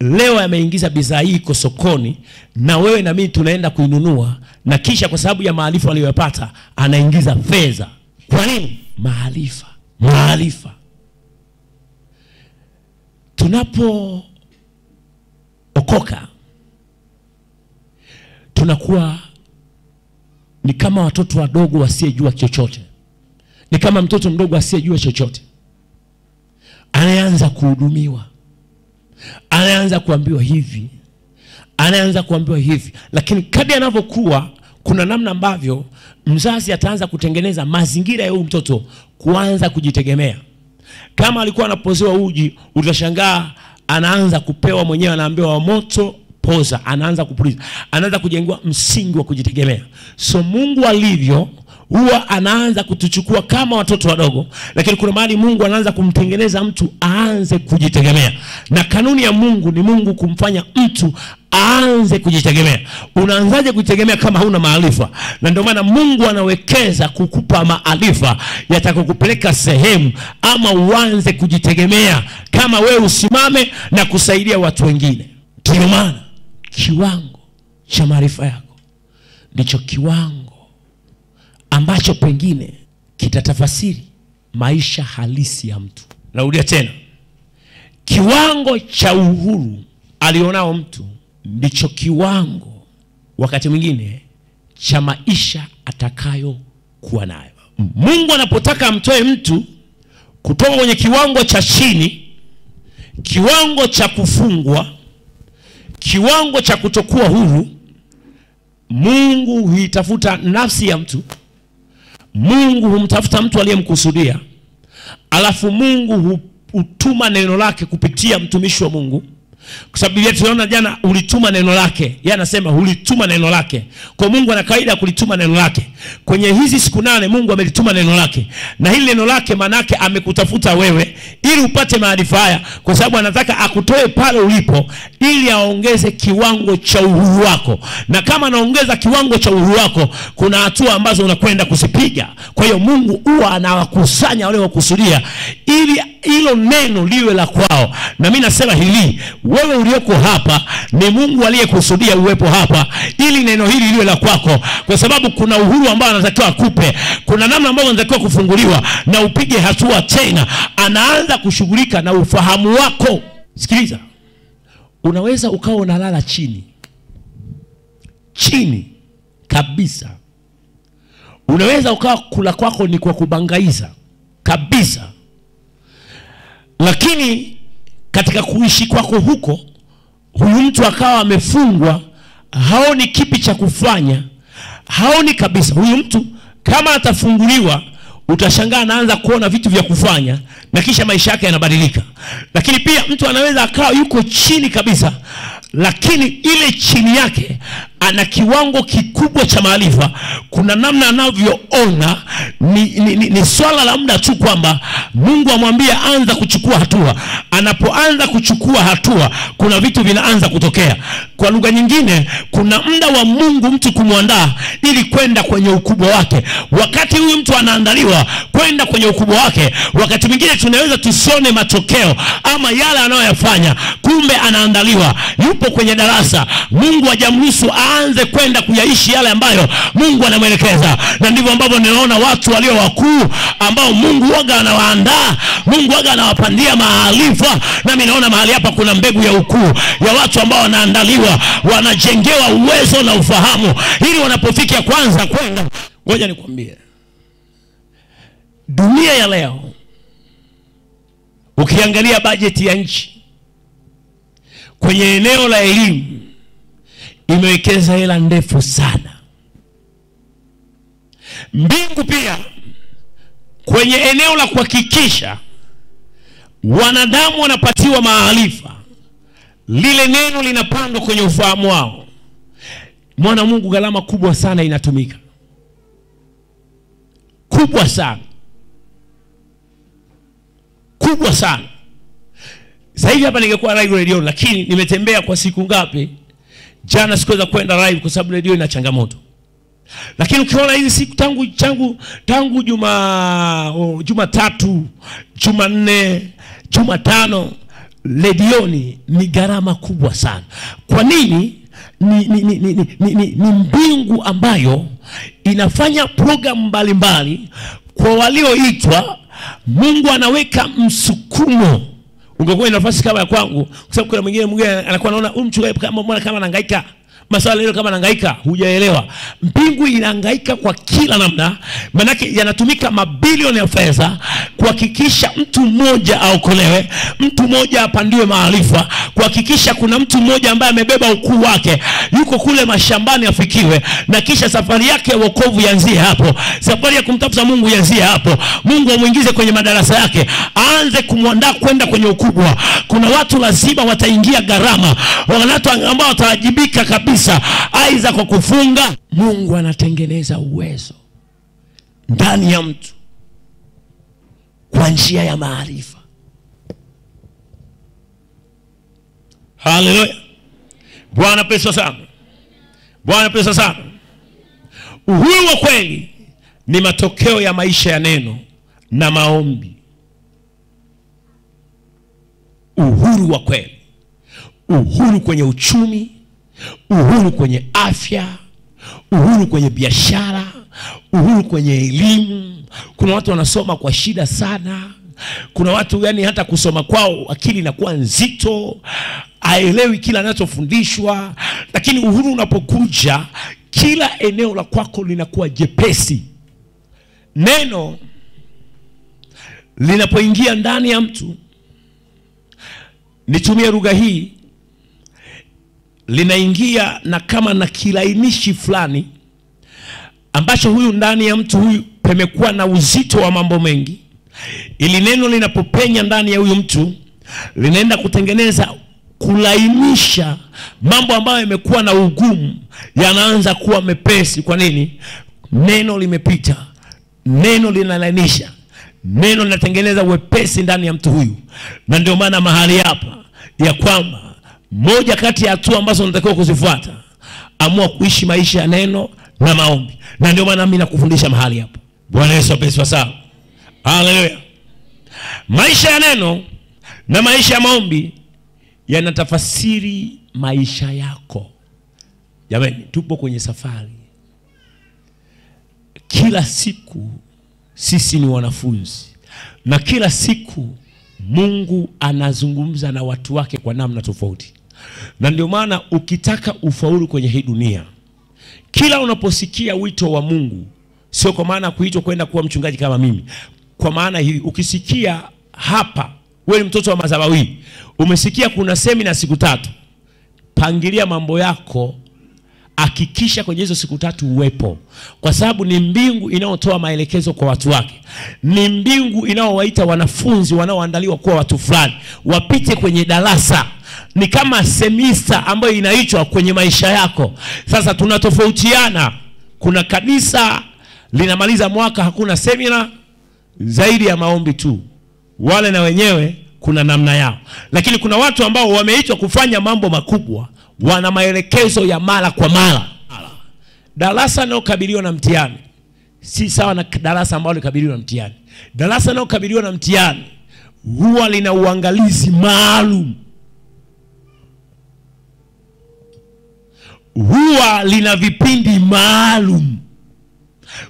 leo ameingiza bidhaa hii iko sokoni, na wewe na mimi tunaenda kuinunua, na kisha kwa sababu ya maarifa aliyopata anaingiza fedha. Kwa nini? Maarifa. Tunapo okoka, tunakuwa ni kama watoto wadogo wasiyejua chochote. Ni kama mtoto mdogo asiyejua chochote, anaanza kuhudumiwa, anaanza kuambiwa hivi, anaanza kuambiwa hivi. Lakini kadri anavyokuwa, kuna namna ambavyo mzazi ataanza kutengeneza mazingira ya huyu mtoto kuanza kujitegemea. Kama alikuwa anapozewa uji, utashangaa anaanza kupewa mwenyewe, anaambiwa wa moto poza, anaanza kupuliza, anaanza kujengwa msingi wa kujitegemea. So Mungu alivyo, huwa anaanza kutuchukua kama watoto wadogo, lakini kuna mahali Mungu anaanza kumtengeneza mtu aanze kujitegemea. Na kanuni ya Mungu ni Mungu kumfanya mtu aanze kujitegemea. Unaanzaje kujitegemea kama huna maarifa? Na ndio maana Mungu anawekeza kukupa maarifa yatakokupeleka sehemu ama uanze kujitegemea, kama wewe usimame na kusaidia watu wengine. Ndio maana kiwango cha maarifa yako ndicho kiwango ambacho pengine kitatafasiri maisha halisi ya mtu. Narudia tena, kiwango cha uhuru alionao mtu ndicho kiwango wakati mwingine cha maisha atakayo kuwa nayo. Mungu anapotaka amtoe mtu kutoka kwenye kiwango cha chini, kiwango cha kufungwa, kiwango cha kutokuwa huru, Mungu huitafuta nafsi ya mtu. Mungu humtafuta mtu aliyemkusudia. Alafu Mungu hutuma neno lake kupitia mtumishi wa Mungu. Kwa sababu Biblia tunaona jana ulituma neno lake. Yeye anasema ulituma neno lake. Kwa Mungu ana kaida kulituma neno lake. Kwenye hizi siku 8 Mungu amelituma neno lake. Na hili neno lake maana yake amekutafuta wewe ili upate maarifa haya, kwa sababu anataka akutoe pale ulipo ili aongeze kiwango cha uhuru wako. Na kama anaongeza kiwango cha uhuru wako, kuna hatua ambazo unakwenda kuzipiga. Kwa hiyo Mungu huwa anawakusanya wale wakusudia ili hilo neno liwe la kwao. Na mimi nasema hili, wewe ulioko hapa ni Mungu aliyekusudia uwepo hapa ili neno hili liwe la kwako, kwa sababu kuna uhuru ambao anatakiwa akupe. Kuna namna ambayo unatakiwa kufunguliwa na upige hatua tena. Anaanza kushughulika na ufahamu wako. Sikiliza, unaweza ukawa unalala chini kabisa. Unaweza ukawa kula kwako ni kwa kubangaiza kabisa. Lakini katika kuishi kwako huko, huyu mtu akawa amefungwa, haoni kipi cha kufanya, haoni kabisa. Huyu mtu kama atafunguliwa, utashangaa anaanza kuona vitu vya kufanya na kisha maisha yake yanabadilika. Lakini pia mtu anaweza akawa yuko chini kabisa, lakini ile chini yake ana kiwango kikubwa cha maarifa. Kuna namna anavyoona ni swala la muda tu kwamba Mungu amwambie anza kuchukua hatua. Anapoanza kuchukua hatua, kuna vitu vinaanza kutokea. Kwa lugha nyingine, kuna muda wa Mungu mtu kumwandaa ili kwenda kwenye ukubwa wake. Wakati huyu mtu anaandaliwa kwenda kwenye ukubwa wake, wakati mwingine tunaweza tusione matokeo ama yale anayoyafanya, kumbe anaandaliwa. Yupo kwenye darasa, Mungu hajamruhusu aanze kwenda kuyaishi yale ambayo Mungu anamwelekeza. Na ndivyo ambavyo ninaona watu walio wakuu ambao Mungu waga anawaandaa, Mungu waga anawapandia maarifa. Na mimi naona mahali hapa kuna mbegu ya ukuu ya watu ambao wanaandaliwa, wanajengewa uwezo na ufahamu ili wanapofikia kwanza kwenda. Ngoja nikwambie, dunia ya leo, ukiangalia bajeti ya nchi kwenye eneo la elimu, imewekeza hela ndefu sana. Mbingu pia kwenye eneo la kuhakikisha wanadamu wanapatiwa maarifa, lile neno linapandwa kwenye ufahamu wao. Mwana Mungu, gharama kubwa sana inatumika, kubwa sana, kubwa sana. Sasa hivi hapa ningekuwa live radio, lakini nimetembea kwa siku ngapi jana, sikuweza kwenda live kwa sababu radio ina changamoto. Lakini ukiona hizi siku tangu Jumatatu, Jumanne, Jumatano, redioni ni gharama kubwa sana. Kwa nini? Ni mbingu ambayo inafanya program mbalimbali kwa walioitwa. Mungu anaweka msukumo. Ungekuwa nafasi kama ya kwangu, kwa sababu kuna mwingine anakuwa anaona mchungaji kama anahangaika maswala leo, kama anahangaika, hujaelewa. Mbingu inahangaika kwa kila namna, maana yake yanatumika mabilioni ya fedha kuhakikisha mtu mmoja aokolewe, mtu mmoja apandiwe maarifa, kuhakikisha kuna mtu mmoja ambaye amebeba ukuu wake yuko kule mashambani afikiwe, na kisha safari yake ya wokovu ianzie hapo, safari ya kumtafuta Mungu ianzie hapo. Mungu amuingize kwenye madarasa yake, aanze kumwandaa kwenda kwenye ukubwa. Kuna watu lazima wataingia gharama, watu ambao watawajibika kabisa, aidha kwa kufunga. Mungu anatengeneza uwezo ndani ya mtu kwa njia ya maarifa. Haleluya. Bwana pesa sana. Bwana pesa sana. Uhuru wa kweli ni matokeo ya maisha ya neno na maombi. Uhuru wa kweli, uhuru kwenye uchumi, uhuru kwenye afya, uhuru kwenye biashara, uhuru kwenye elimu. Kuna watu wanasoma kwa shida sana. Kuna watu yani hata kusoma kwao akili inakuwa nzito, haelewi kila anachofundishwa. Lakini uhuru unapokuja, kila eneo la kwako linakuwa jepesi. Neno linapoingia ndani ya mtu, nitumie lugha hii, linaingia na kama na kilainishi fulani ambacho huyu ndani ya mtu huyu pemekuwa na uzito wa mambo mengi. Ili neno linapopenya ndani ya huyu mtu, linaenda kutengeneza, kulainisha mambo ambayo yamekuwa na ugumu, yanaanza kuwa mepesi. Kwa nini? Neno limepita, neno linalainisha, neno linatengeneza wepesi ndani ya mtu huyu. Na ndio maana mahali hapa ya kwamba moja kati ya hatua ambazo unatakiwa kuzifuata, amua kuishi maisha ya neno na maombi. Na ndio maana mimi nakufundisha mahali hapa. Bwana Yesu apewe sawa. Haleluya. Maisha ya neno na maisha ya maombi yanatafasiri maisha yako. Jamani, tupo kwenye safari. Kila siku sisi ni wanafunzi, na kila siku Mungu anazungumza na watu wake kwa namna tofauti. Na ndio maana ukitaka ufaulu kwenye hii dunia, kila unaposikia wito wa Mungu, sio kwa maana kuitwa kwenda kuwa mchungaji kama mimi. Kwa maana hii, ukisikia hapa wewe ni mtoto wa madhabahu, umesikia kuna semina siku 3, pangilia mambo yako, hakikisha kwenye hizo siku 3 uwepo. Kwa sababu ni mbingu inayotoa maelekezo kwa watu wake. Ni mbingu inayowaita wanafunzi wanaoandaliwa kuwa watu fulani wapite kwenye darasa. Ni kama semester ambayo inaitwa kwenye maisha yako. Sasa tunatofautiana. Kuna kanisa linamaliza mwaka hakuna semina zaidi ya maombi tu. Wale na wenyewe kuna namna yao. Lakini kuna watu ambao wameitwa kufanya mambo makubwa, wana maelekezo ya mara kwa mara. Darasa linalokabiliwa na mtihani si sawa na darasa ambalo likabiliwa na mtihani. Darasa linalokabiliwa na mtihani huwa lina uangalizi maalum, huwa lina vipindi maalum,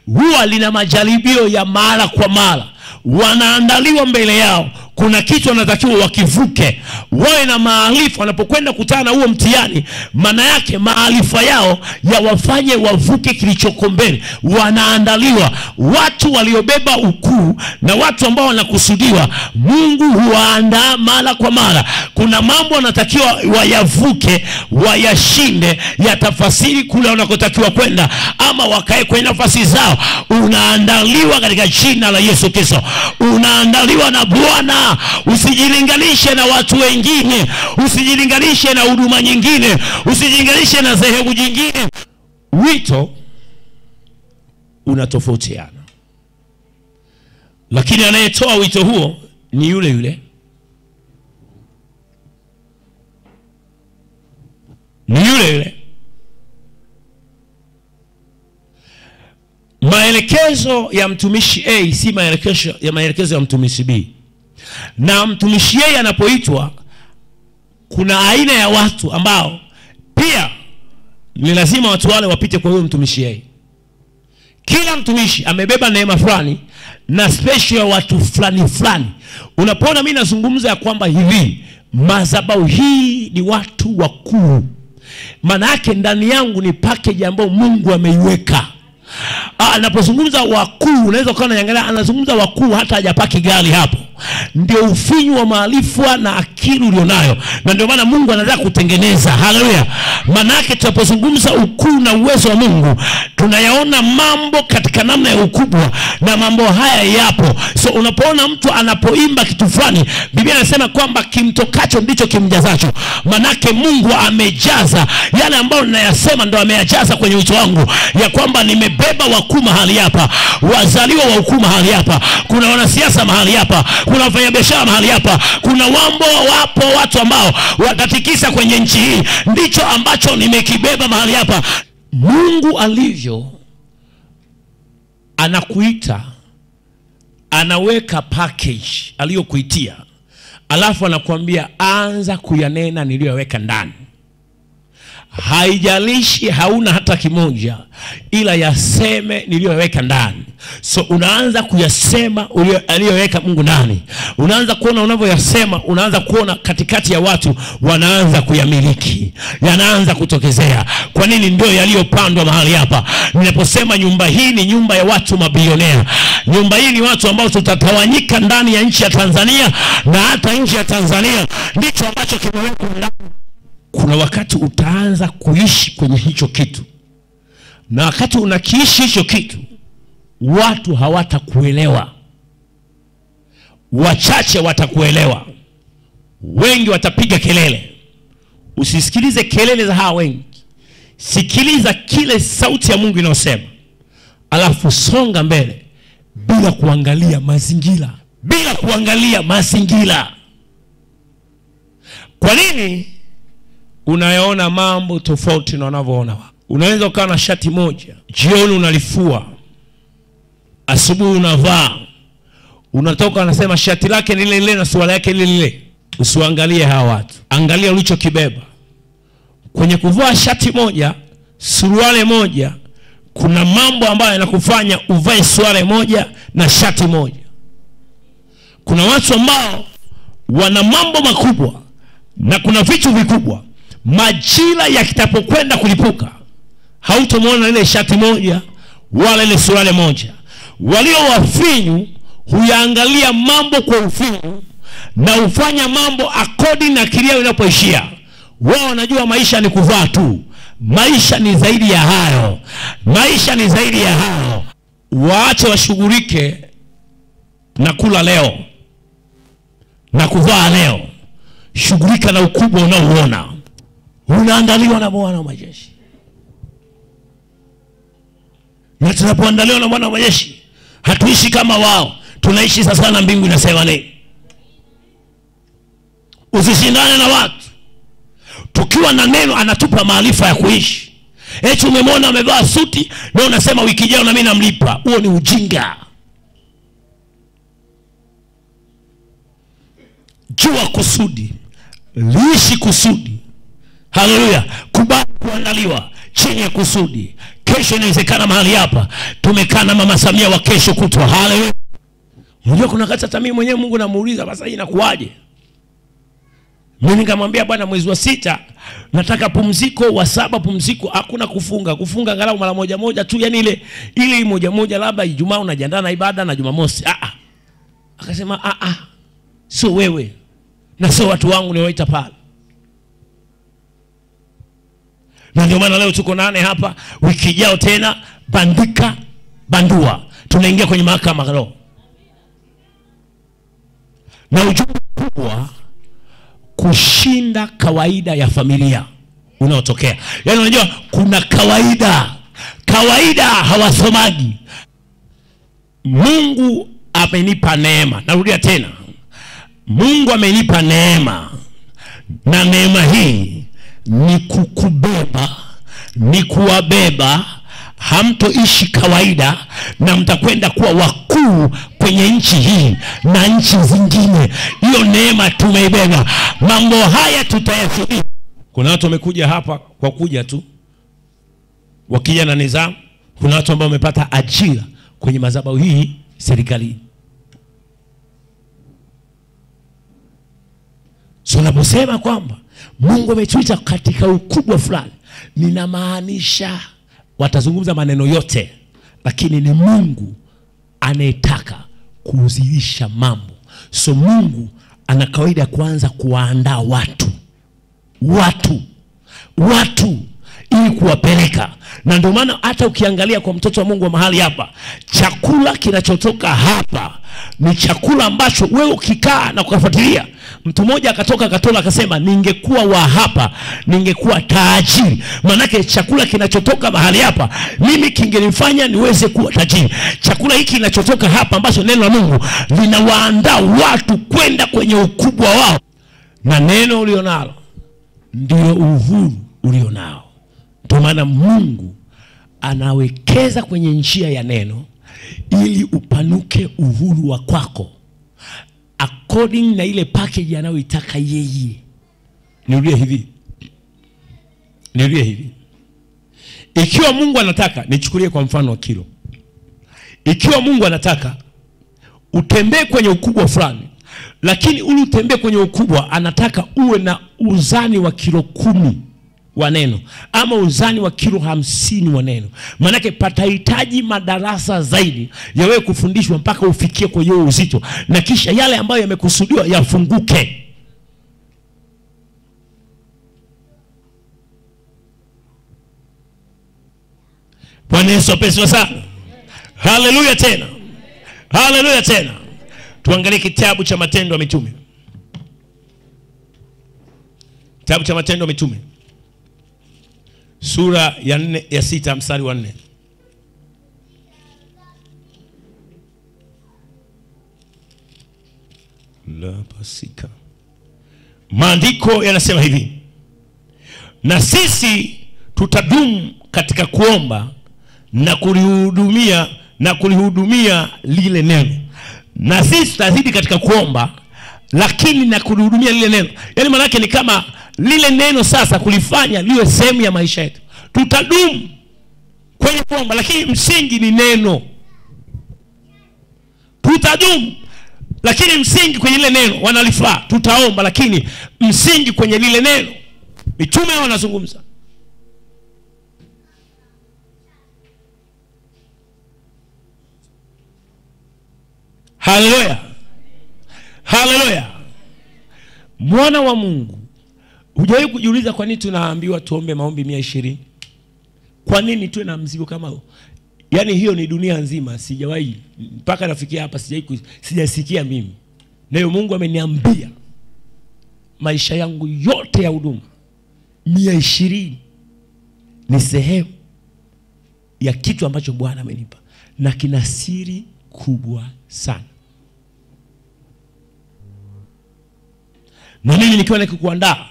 huwa lina majaribio ya mara kwa mara. Wanaandaliwa mbele yao, kuna kitu wanatakiwa wakivuke, wawe na maarifa. Wanapokwenda kutana na huo mtihani, maana yake maarifa yao ya wafanye wavuke kilichoko mbele. Wanaandaliwa watu waliobeba ukuu na watu ambao wanakusudiwa. Mungu huwaandaa mara kwa mara. Kuna mambo wanatakiwa wayavuke, wayashinde, yatafasiri kule wanakotakiwa kwenda, ama wakae kwenye nafasi zao. Unaandaliwa katika jina la Yesu Kristo. Unaandaliwa na Bwana. Usijilinganishe na watu wengine, usijilinganishe na huduma nyingine, usijilinganishe na dhehebu jingine. Wito unatofautiana, lakini anayetoa wito huo ni yule yule. Ni yule yule. Maelekezo ya mtumishi A si maelekezo ya mtumishi B. Na mtumishi A anapoitwa, kuna aina ya watu ambao pia ni lazima watu wale wapite kwa huyo mtumishi A. Kila mtumishi amebeba neema fulani na special watu fulani fulani. Unapoona mimi nazungumza ya kwamba hivi madhabahu hii ni watu wakuu, maana yake ndani yangu ni package ambayo Mungu ameiweka. Anapozungumza wakuu, unaweza kuona yangalia anazungumza wakuu hata hajapaki gari hapo. Ndio ufinyu wa maarifa na akili ulionayo. Na ndio maana Mungu anataka kutengeneza. Haleluya. Maana yake tunapozungumza ukuu na uwezo wa Mungu, tunayaona mambo katika namna ya ukubwa, na mambo haya yapo. So unapoona mtu anapoimba kitu fulani, Biblia inasema kwamba kimtokacho ndicho kimjazacho. Maana yake Mungu amejaza yale ambayo ninayasema, ndio ameyajaza kwenye wito wangu, ya kwamba nimebeba wakuu mahali hapa, wazaliwa wa ukuu mahali hapa, kuna wanasiasa mahali hapa, kuna wafanyabiashara mahali hapa, kuna wapo watu ambao watatikisa kwenye nchi hii. Ndicho ambacho nimekibeba mahali hapa. Mungu alivyo anakuita, anaweka package aliyokuitia, alafu anakuambia anza kuyanena niliyoweka ndani. haijalishi hauna hata kimoja, ila yaseme niliyoweka ndani. So unaanza kuyasema aliyoweka Mungu ndani. Unaanza kuona unavyoyasema, unaanza kuona katikati ya watu wanaanza kuyamiliki, yanaanza kutokezea. Kwa nini? Ndio yaliyopandwa mahali hapa. Ninaposema nyumba hii ni nyumba ya watu mabilionea, nyumba hii ni watu ambao tutatawanyika ndani ya nchi ya Tanzania na hata nchi ya Tanzania, ndicho ambacho kimewekwa ndani. Kuna wakati utaanza kuishi kwenye hicho kitu, na wakati unakiishi hicho kitu, watu hawatakuelewa. Wachache watakuelewa, wengi watapiga kelele. Usisikilize kelele za hawa wengi, sikiliza kile sauti ya Mungu inayosema, alafu songa mbele bila kuangalia mazingira, bila kuangalia mazingira. Kwa nini unayaona mambo tofauti na unavyoona? Unaweza ukawa na shati moja, jioni unalifua, asubuhi unavaa, unatoka unasema shati lake ni lile lile na suruali yake ni lile. Usiangalie hawa watu, angalia ulichokibeba. Kwenye kuvaa shati moja, suruali moja, kuna mambo ambayo yanakufanya uvae suruali moja na shati moja. Kuna watu ambao wana mambo makubwa na kuna vitu vikubwa, majira yakitapokwenda kulipuka, hautomwona ile shati moja wala ile suruali moja. Walio wafinyu huyaangalia mambo kwa ufinyu na ufanya mambo according na kilio inapoishia. Wao wanajua maisha ni kuvaa tu. Maisha ni zaidi ya hayo. Maisha ni zaidi ya hayo. Waache washughulike na kula leo na kuvaa leo. Shughulika na ukubwa unaoona. Unaandaliwa na Bwana wa majeshi. Na tunapoandaliwa na Bwana wa majeshi, hatuishi kama wao, tunaishi sasa na mbingu inasema nini. Usishindane na watu. Tukiwa na neno anatupa maarifa ya kuishi. Eti umemwona amevaa suti na unasema wiki ijayo na mimi namlipa. Huo ni ujinga. Jua kusudi, liishi kusudi. Haleluya. Kubali kuandaliwa chini ya kusudi. Kesho inawezekana mahali hapa tumekaa na Mama Samia wa kesho kutwa. Haleluya. Unajua kuna kata hata mimi mwenyewe Mungu namuuliza basi hii inakuaje? Mimi nikamwambia Bwana, mwezi wa 6 nataka pumziko, wa 7 pumziko, hakuna kufunga. Kufunga angalau mara moja moja tu, yani ile moja moja, labda Ijumaa unajiandaa na ibada na Jumamosi. Akasema sio wewe na sio watu wangu niwaita pale. Na ndio maana leo tuko 8 hapa, wiki ijayo tena bandika bandua tunaingia kwenye mahakama leo. Na ujumbe kubwa, kushinda kawaida ya familia unaotokea. Yaani unajua kuna kawaida hawasomaji. Mungu amenipa neema. Narudia tena. Mungu amenipa neema. Na neema hii ni kukubeba, ni kuwabeba. Hamtoishi kawaida na mtakwenda kuwa wakuu kwenye nchi hii na nchi zingine. Hiyo neema tumeibeba. Mambo haya tutayashuhudia. Kuna watu wamekuja hapa kwa kuja tu, wakija na nidhamu. Kuna watu ambao wamepata ajira kwenye madhabahu hii serikalini. So naposema kwamba Mungu ametuita katika ukubwa fulani, ninamaanisha watazungumza maneno yote, lakini ni Mungu anayetaka kuzidisha mambo. So Mungu ana kawaida kuanza kuwaandaa watu ili kuwapeleka. Na ndio maana hata ukiangalia kwa mtoto wa Mungu wa mahali hapa, chakula kinachotoka hapa ni chakula ambacho wewe ukikaa na kufuatilia. Mtu mmoja akatoka Katola akasema, ningekuwa wa hapa ningekuwa tajiri. Manake chakula kinachotoka mahali hapa mimi kingenifanya niweze kuwa tajiri. Chakula hiki kinachotoka hapa ambacho neno la Mungu linawaandaa watu kwenda kwenye ukubwa wao. Na neno ulionalo ndio uhuru ulionao. Ndio maana Mungu anawekeza kwenye njia ya neno ili upanuke uhuru wa kwako according na ile package anayoitaka yeye. Nirudie Nirudie hivi. Ikiwa Mungu anataka, nichukulie kwa mfano wa kilo. Ikiwa Mungu anataka utembee kwenye ukubwa fulani, lakini uli utembee kwenye ukubwa, anataka uwe na uzani wa kilo 10 wa neno, ama uzani wa kilo 50 wa neno. Manake patahitaji madarasa zaidi ya wewe kufundishwa mpaka ufikie kwa hiyo uzito, na kisha yale ambayo yamekusudiwa yafunguke. Bwana Yesu apesiwe sana. Haleluya tena. Haleluya tena. Tuangalie kitabu cha Matendo ya Mitume. Kitabu cha Matendo ya Mitume, sura ya 6 mstari wa 4. La pasika. Maandiko yanasema hivi: na sisi tutadumu katika kuomba na kulihudumia lile neno. Na sisi tutazidi katika kuomba, lakini na kulihudumia lile neno. Yaani maana yake ni kama lile neno sasa kulifanya liwe sehemu ya maisha yetu. Tutadumu kwenye kuomba, lakini msingi ni neno. Tutadumu, lakini msingi kwenye lile neno wanalifaa. Tutaomba, lakini msingi kwenye lile neno. Mitume wanazungumza. Haleluya. Haleluya. Mwana wa Mungu, hujawahi kujiuliza kwa nini tunaambiwa tuombe maombi 120? Kwa nini tuwe na mzigo kama huo? Yaani hiyo ni dunia nzima, sijawahi mpaka nafikia hapa sijasikia mimi. Leo Mungu ameniambia maisha yangu yote ya huduma 120 ni sehemu ya kitu ambacho Bwana amenipa, na kina siri kubwa sana. Na mimi nikiwa nikikuandaa,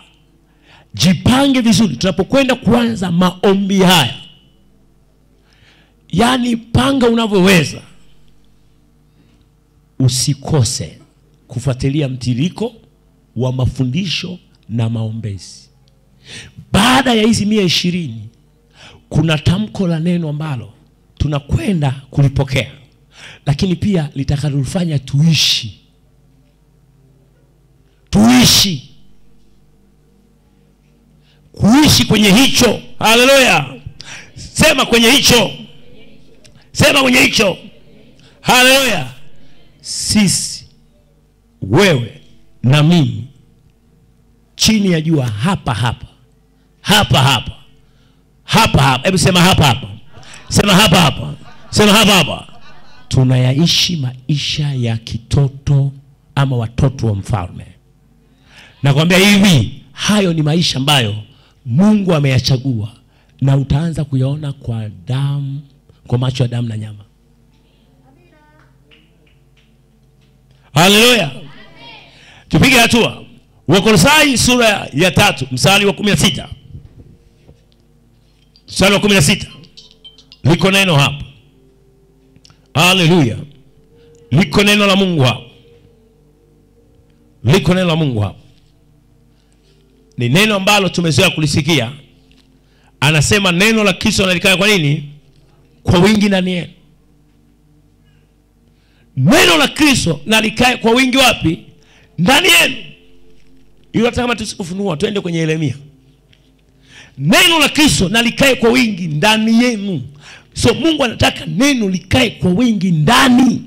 jipange vizuri tunapokwenda kuanza maombi haya. Yaani panga unavyoweza, usikose kufuatilia mtiririko wa mafundisho na maombezi. Baada ya hizi 120 kuna tamko la neno ambalo tunakwenda kulipokea, lakini pia litakalofanya tuishi kuishi kwenye hicho. Haleluya. Sema kwenye hicho. Sema kwenye hicho. Haleluya. Sisi, wewe na mimi, chini ya jua hapa. Hebu sema hapa. Sema hapa. Sema hapa. Tunayaishi maisha ya kitoto ama watoto wa mfalme. Nakwambia hivi, hayo ni maisha ambayo Mungu ameyachagua, na utaanza kuyaona kwa macho ya damu na nyama. Haleluya. Tupige hatua. Wakolosai sura ya 3 mstari wa 16. Mstari wa 16. Liko neno hapa. Haleluya. Liko neno la Mungu hapa. Liko neno la Mungu hapa. Ni neno ambalo tumezoea kulisikia. Anasema neno la Kristo nalikae kwa nini? Kwa wingi ndani yenu. Neno la Kristo nalikae kwa wingi wapi? Ndani yenu. Hiyo hata kama tusikufunua, twende kwenye Yeremia. Neno la Kristo nalikae kwa wingi ndani yenu. So Mungu anataka neno likae kwa wingi ndani.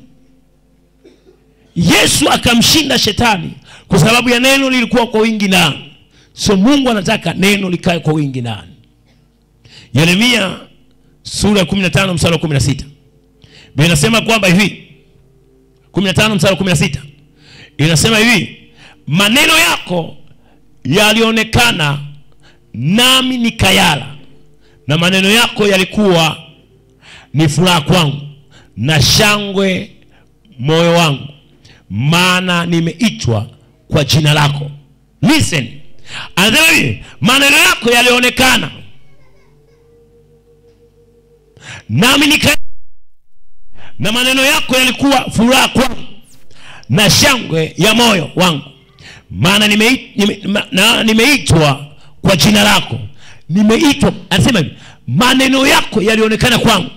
Yesu akamshinda shetani kwa sababu ya neno lilikuwa kwa wingi ndani. So Mungu anataka neno likae kwa wingi ndani. Yeremia sura ya 15 mstari wa 16. Biblia inasema kwamba hivi, 15 mstari wa 16. Inasema hivi, maneno yako yalionekana nami nikayala, na maneno yako yalikuwa ni furaha kwangu na shangwe moyo wangu, maana nimeitwa kwa jina lako. Listen. Anasema hivi, maneno yako yalionekana nami nikayala, na maneno yako yalikuwa furaha kwangu na shangwe ya moyo wangu, maana nimeitwa kwa jina lako. nimeitwa, anasema hivi, maneno yako yalionekana kwangu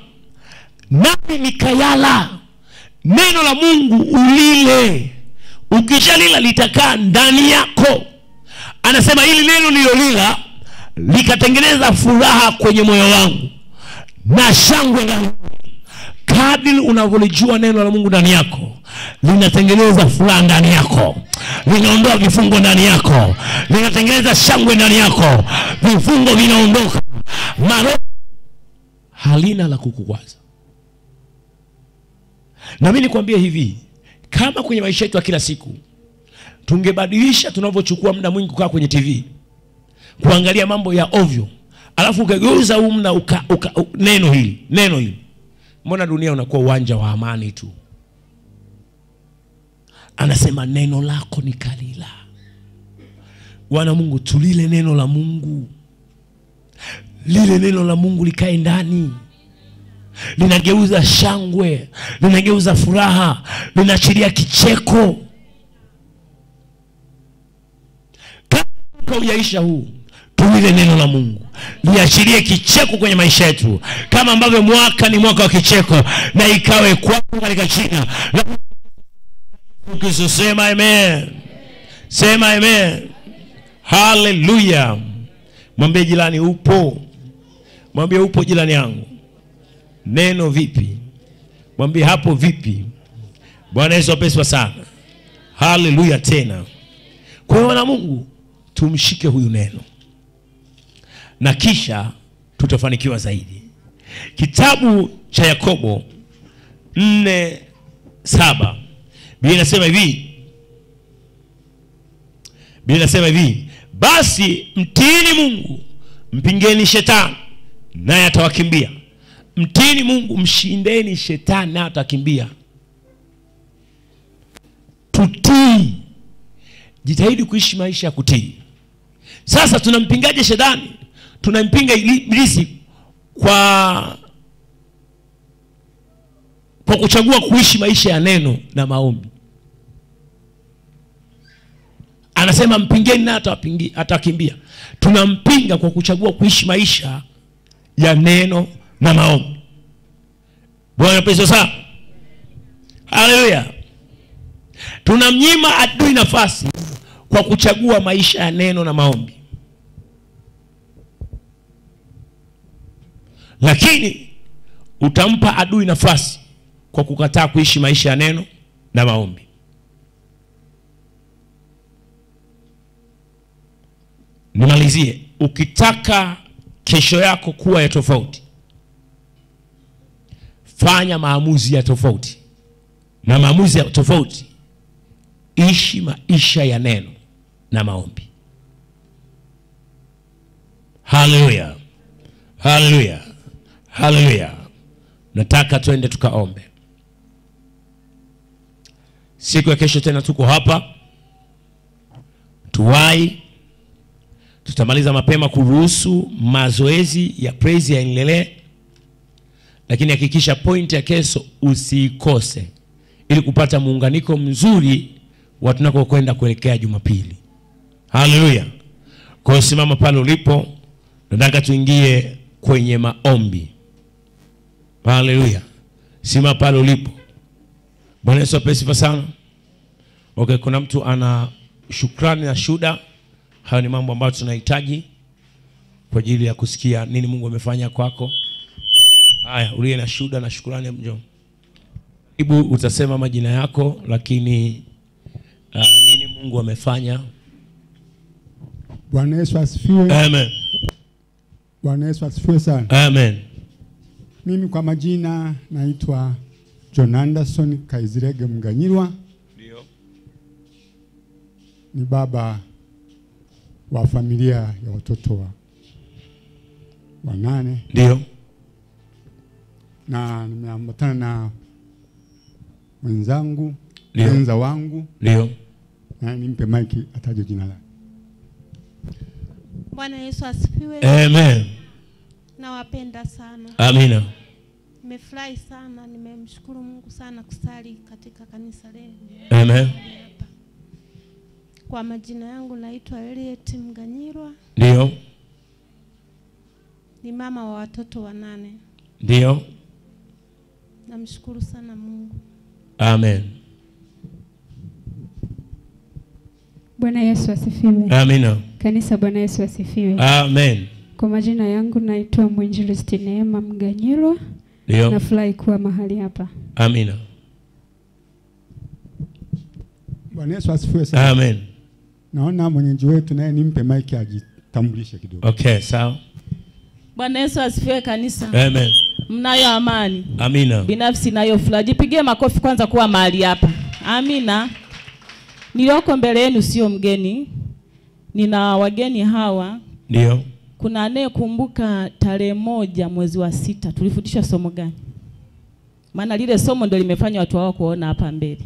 nami nikayala. Neno la Mungu ulile, ukishalila litakaa ndani yako. Anasema hili neno nilolila likatengeneza furaha kwenye moyo wangu na shangwe ndani. Kadri unavyolijua neno la Mungu ndani yako, linatengeneza furaha ndani yako, linaondoa vifungo ndani yako, linatengeneza shangwe ndani yako, vifungo vinaondoka, maroho halina la kukukwaza. Na mimi nikwambie hivi, kama kwenye maisha yetu ya kila siku tungebadilisha tunavyochukua muda mwingi kukaa kwenye TV kuangalia mambo ya ovyo, alafu ukageuza huu muda neno hili, mbona dunia unakuwa uwanja wa amani tu? Anasema neno lako nikalila. Bwana Mungu, tulile neno la Mungu. Lile neno la Mungu likae ndani. Linageuza shangwe, linageuza furaha, linaachilia kicheko. Kama hujaisha huu, tulile neno la Mungu, liachilie kicheko kwenye maisha yetu, kama ambavyo mwaka ni mwaka wa kicheko, na ikawe kwako katika jina la Yesu. Sema amen. Sema amen. Hallelujah. Mwambie jirani upo. Mwambie upo jirani yangu. Neno vipi? Mwambie hapo vipi? Bwana Yesu apeswa sana. Hallelujah tena. Kwa hiyo wana Mungu, tumshike huyu neno, na kisha tutafanikiwa zaidi. Kitabu cha Yakobo 4:7 Biblia inasema hivi, basi mtiini Mungu, mpingeni shetani naye atawakimbia. Mtiini Mungu, mshindeni shetani naye atakimbia. Tutii. Jitahidi kuishi maisha ya kutii. Sasa tunampingaje shetani? Tunampinga ibilisi kwa kuchagua kuishi maisha ya neno na maombi. Anasema mpingeni na atakimbia. Tunampinga kwa kuchagua kuishi maisha ya neno na maombi. Bwana pesa sana. Haleluya. Tunamnyima adui nafasi kwa kuchagua maisha ya neno na maombi. Lakini utampa adui nafasi kwa kukataa kuishi maisha ya neno na maombi. Nimalizie, ukitaka kesho yako kuwa ya tofauti, fanya maamuzi ya tofauti. Na maamuzi ya tofauti, ishi maisha ya neno na maombi. Hallelujah. Hallelujah. Hallelujah. Nataka tuende tukaombe. Siku ya kesho tena tuko hapa. Tuwai. Tutamaliza mapema kuruhusu mazoezi ya praise yaendelee. Lakini hakikisha point ya kesho usikose, ili kupata muunganiko mzuri wa tunakokwenda kuelekea Jumapili. Haleluya. Kwa simama pale ulipo, nataka tuingie kwenye maombi. Haleluya. Simama pale ulipo. Bwana Yesu asifiwe sana. Okay, kuna mtu ana shukrani na shuhuda. Hayo ni mambo ambayo tunahitaji kwa ajili ya kusikia nini Mungu amefanya kwako. Haya, uliye na shuhuda na shukrani mjo. Ibu utasema majina yako, lakini nini Mungu amefanya.
Bwana Yesu asifiwe.
Amen.
Bwana Yesu asifiwe sana.
Amen.
Mimi kwa majina naitwa John Anderson Kaizirege Mganyirwa.
Ndio.
Ni baba wa familia ya watoto wa 8.
Ndio.
Na nimeambatana na mwenzangu,
mwenza
wangu.
Ndio.
Na nimpe mic ataje jina lake.
Bwana Yesu asifiwe.
Amen.
Nawapenda sana.
Amina.
Nimefurahi sana, nimemshukuru Mungu sana kusali katika kanisa leo.
Amen.
Kwa majina yangu naitwa Eliet Mganyirwa.
Ndio.
Ni mama wa watoto 8.
Ndio.
Namshukuru sana Mungu.
Amen.
Bwana Yesu asifiwe.
Amina.
Kanisa, Bwana Yesu asifiwe.
Amen.
Kwa majina yangu naitwa Mwinjilisti Neema Mganyiro.
Ndio.
Nafurahi kuwa mahali hapa.
Amina.
Bwana Yesu asifiwe sana.
Amen.
Naona mwenyeji wetu naye nimpe mic ajitambulishe kidogo.
Okay, sawa.
Bwana Yesu asifiwe kanisa.
Amen.
Mnayo amani.
Amina.
Binafsi nayo furaha. Jipigie makofi kwanza kuwa mahali hapa. Amina. Nilioko mbele yenu sio mgeni. Nina wageni hawa.
Ndio.
Kuna anayekumbuka tarehe 1 mwezi wa 6 tulifundisha somo gani? Maana lile somo ndio limefanya watu wao kuona hapa mbele.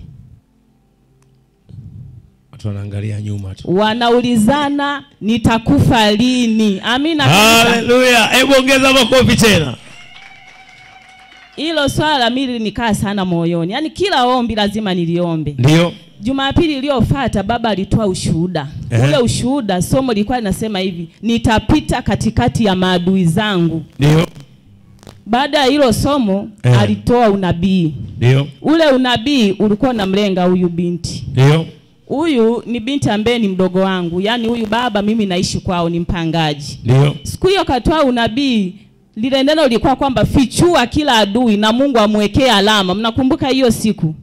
Watu wanaangalia nyuma tu.
Wanaulizana nitakufa lini? Amina.
Hallelujah. Hebu ongeza makofi tena.
Hilo swala mimi linikaa sana moyoni. Yaani kila ombi lazima niliombe.
Ndio.
Jumapili iliyofuata baba alitoa ushuhuda. Ule ushuhuda somo lilikuwa linasema hivi, nitapita katikati ya maadui zangu.
Ndio.
Baada ya hilo somo alitoa unabii.
Ndio.
Ule unabii ulikuwa unamlenga huyu binti.
Ndio.
Huyu ni binti ambaye ni mdogo wangu. Yaani huyu baba mimi naishi kwao, ni mpangaji.
Ndio.
Siku hiyo katoa unabii, lile neno lilikuwa kwamba fichua kila adui na Mungu amwekee alama. Mnakumbuka hiyo siku?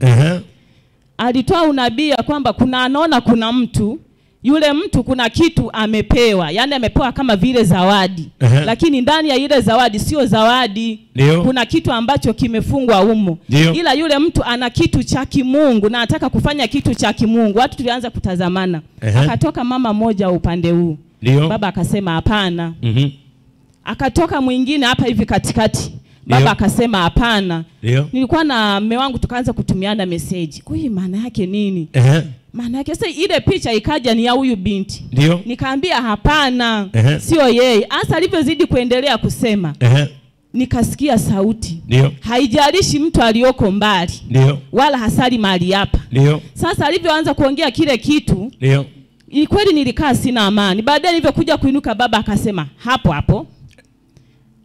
Alitoa unabii kwamba anaona kuna mtu, yule mtu kuna kitu amepewa, yani amepewa kama vile zawadi. Lakini ndani ya ile zawadi sio zawadi.
Ndio.
Kuna kitu ambacho kimefungwa humo. Ila yule mtu ana kitu cha kimungu na anataka kufanya kitu cha kimungu. Watu tulianza kutazamana. Akatoka mama moja upande huu.
Ndio.
Baba akasema hapana. Akatoka mwingine hapa hivi katikati. Baba akasema hapana. Nilikuwa na mume wangu tukaanza kutumiana message. Kwa hiyo maana yake nini? Maana yake sasa ile picha ikaja ni ya huyu binti.
Ndio.
Nikaambia hapana, sio yeye. Hasa alivyozidi kuendelea kusema. Nikasikia sauti.
Ndio.
Haijalishi mtu alioko mbali.
Ndio.
Wala hasali mahali hapa.
Ndio.
Sasa alivyoanza kuongea kile kitu.
Ndio.
Kweli nilikaa sina amani. Baadaye nilivyokuja kuinuka baba akasema hapo hapo.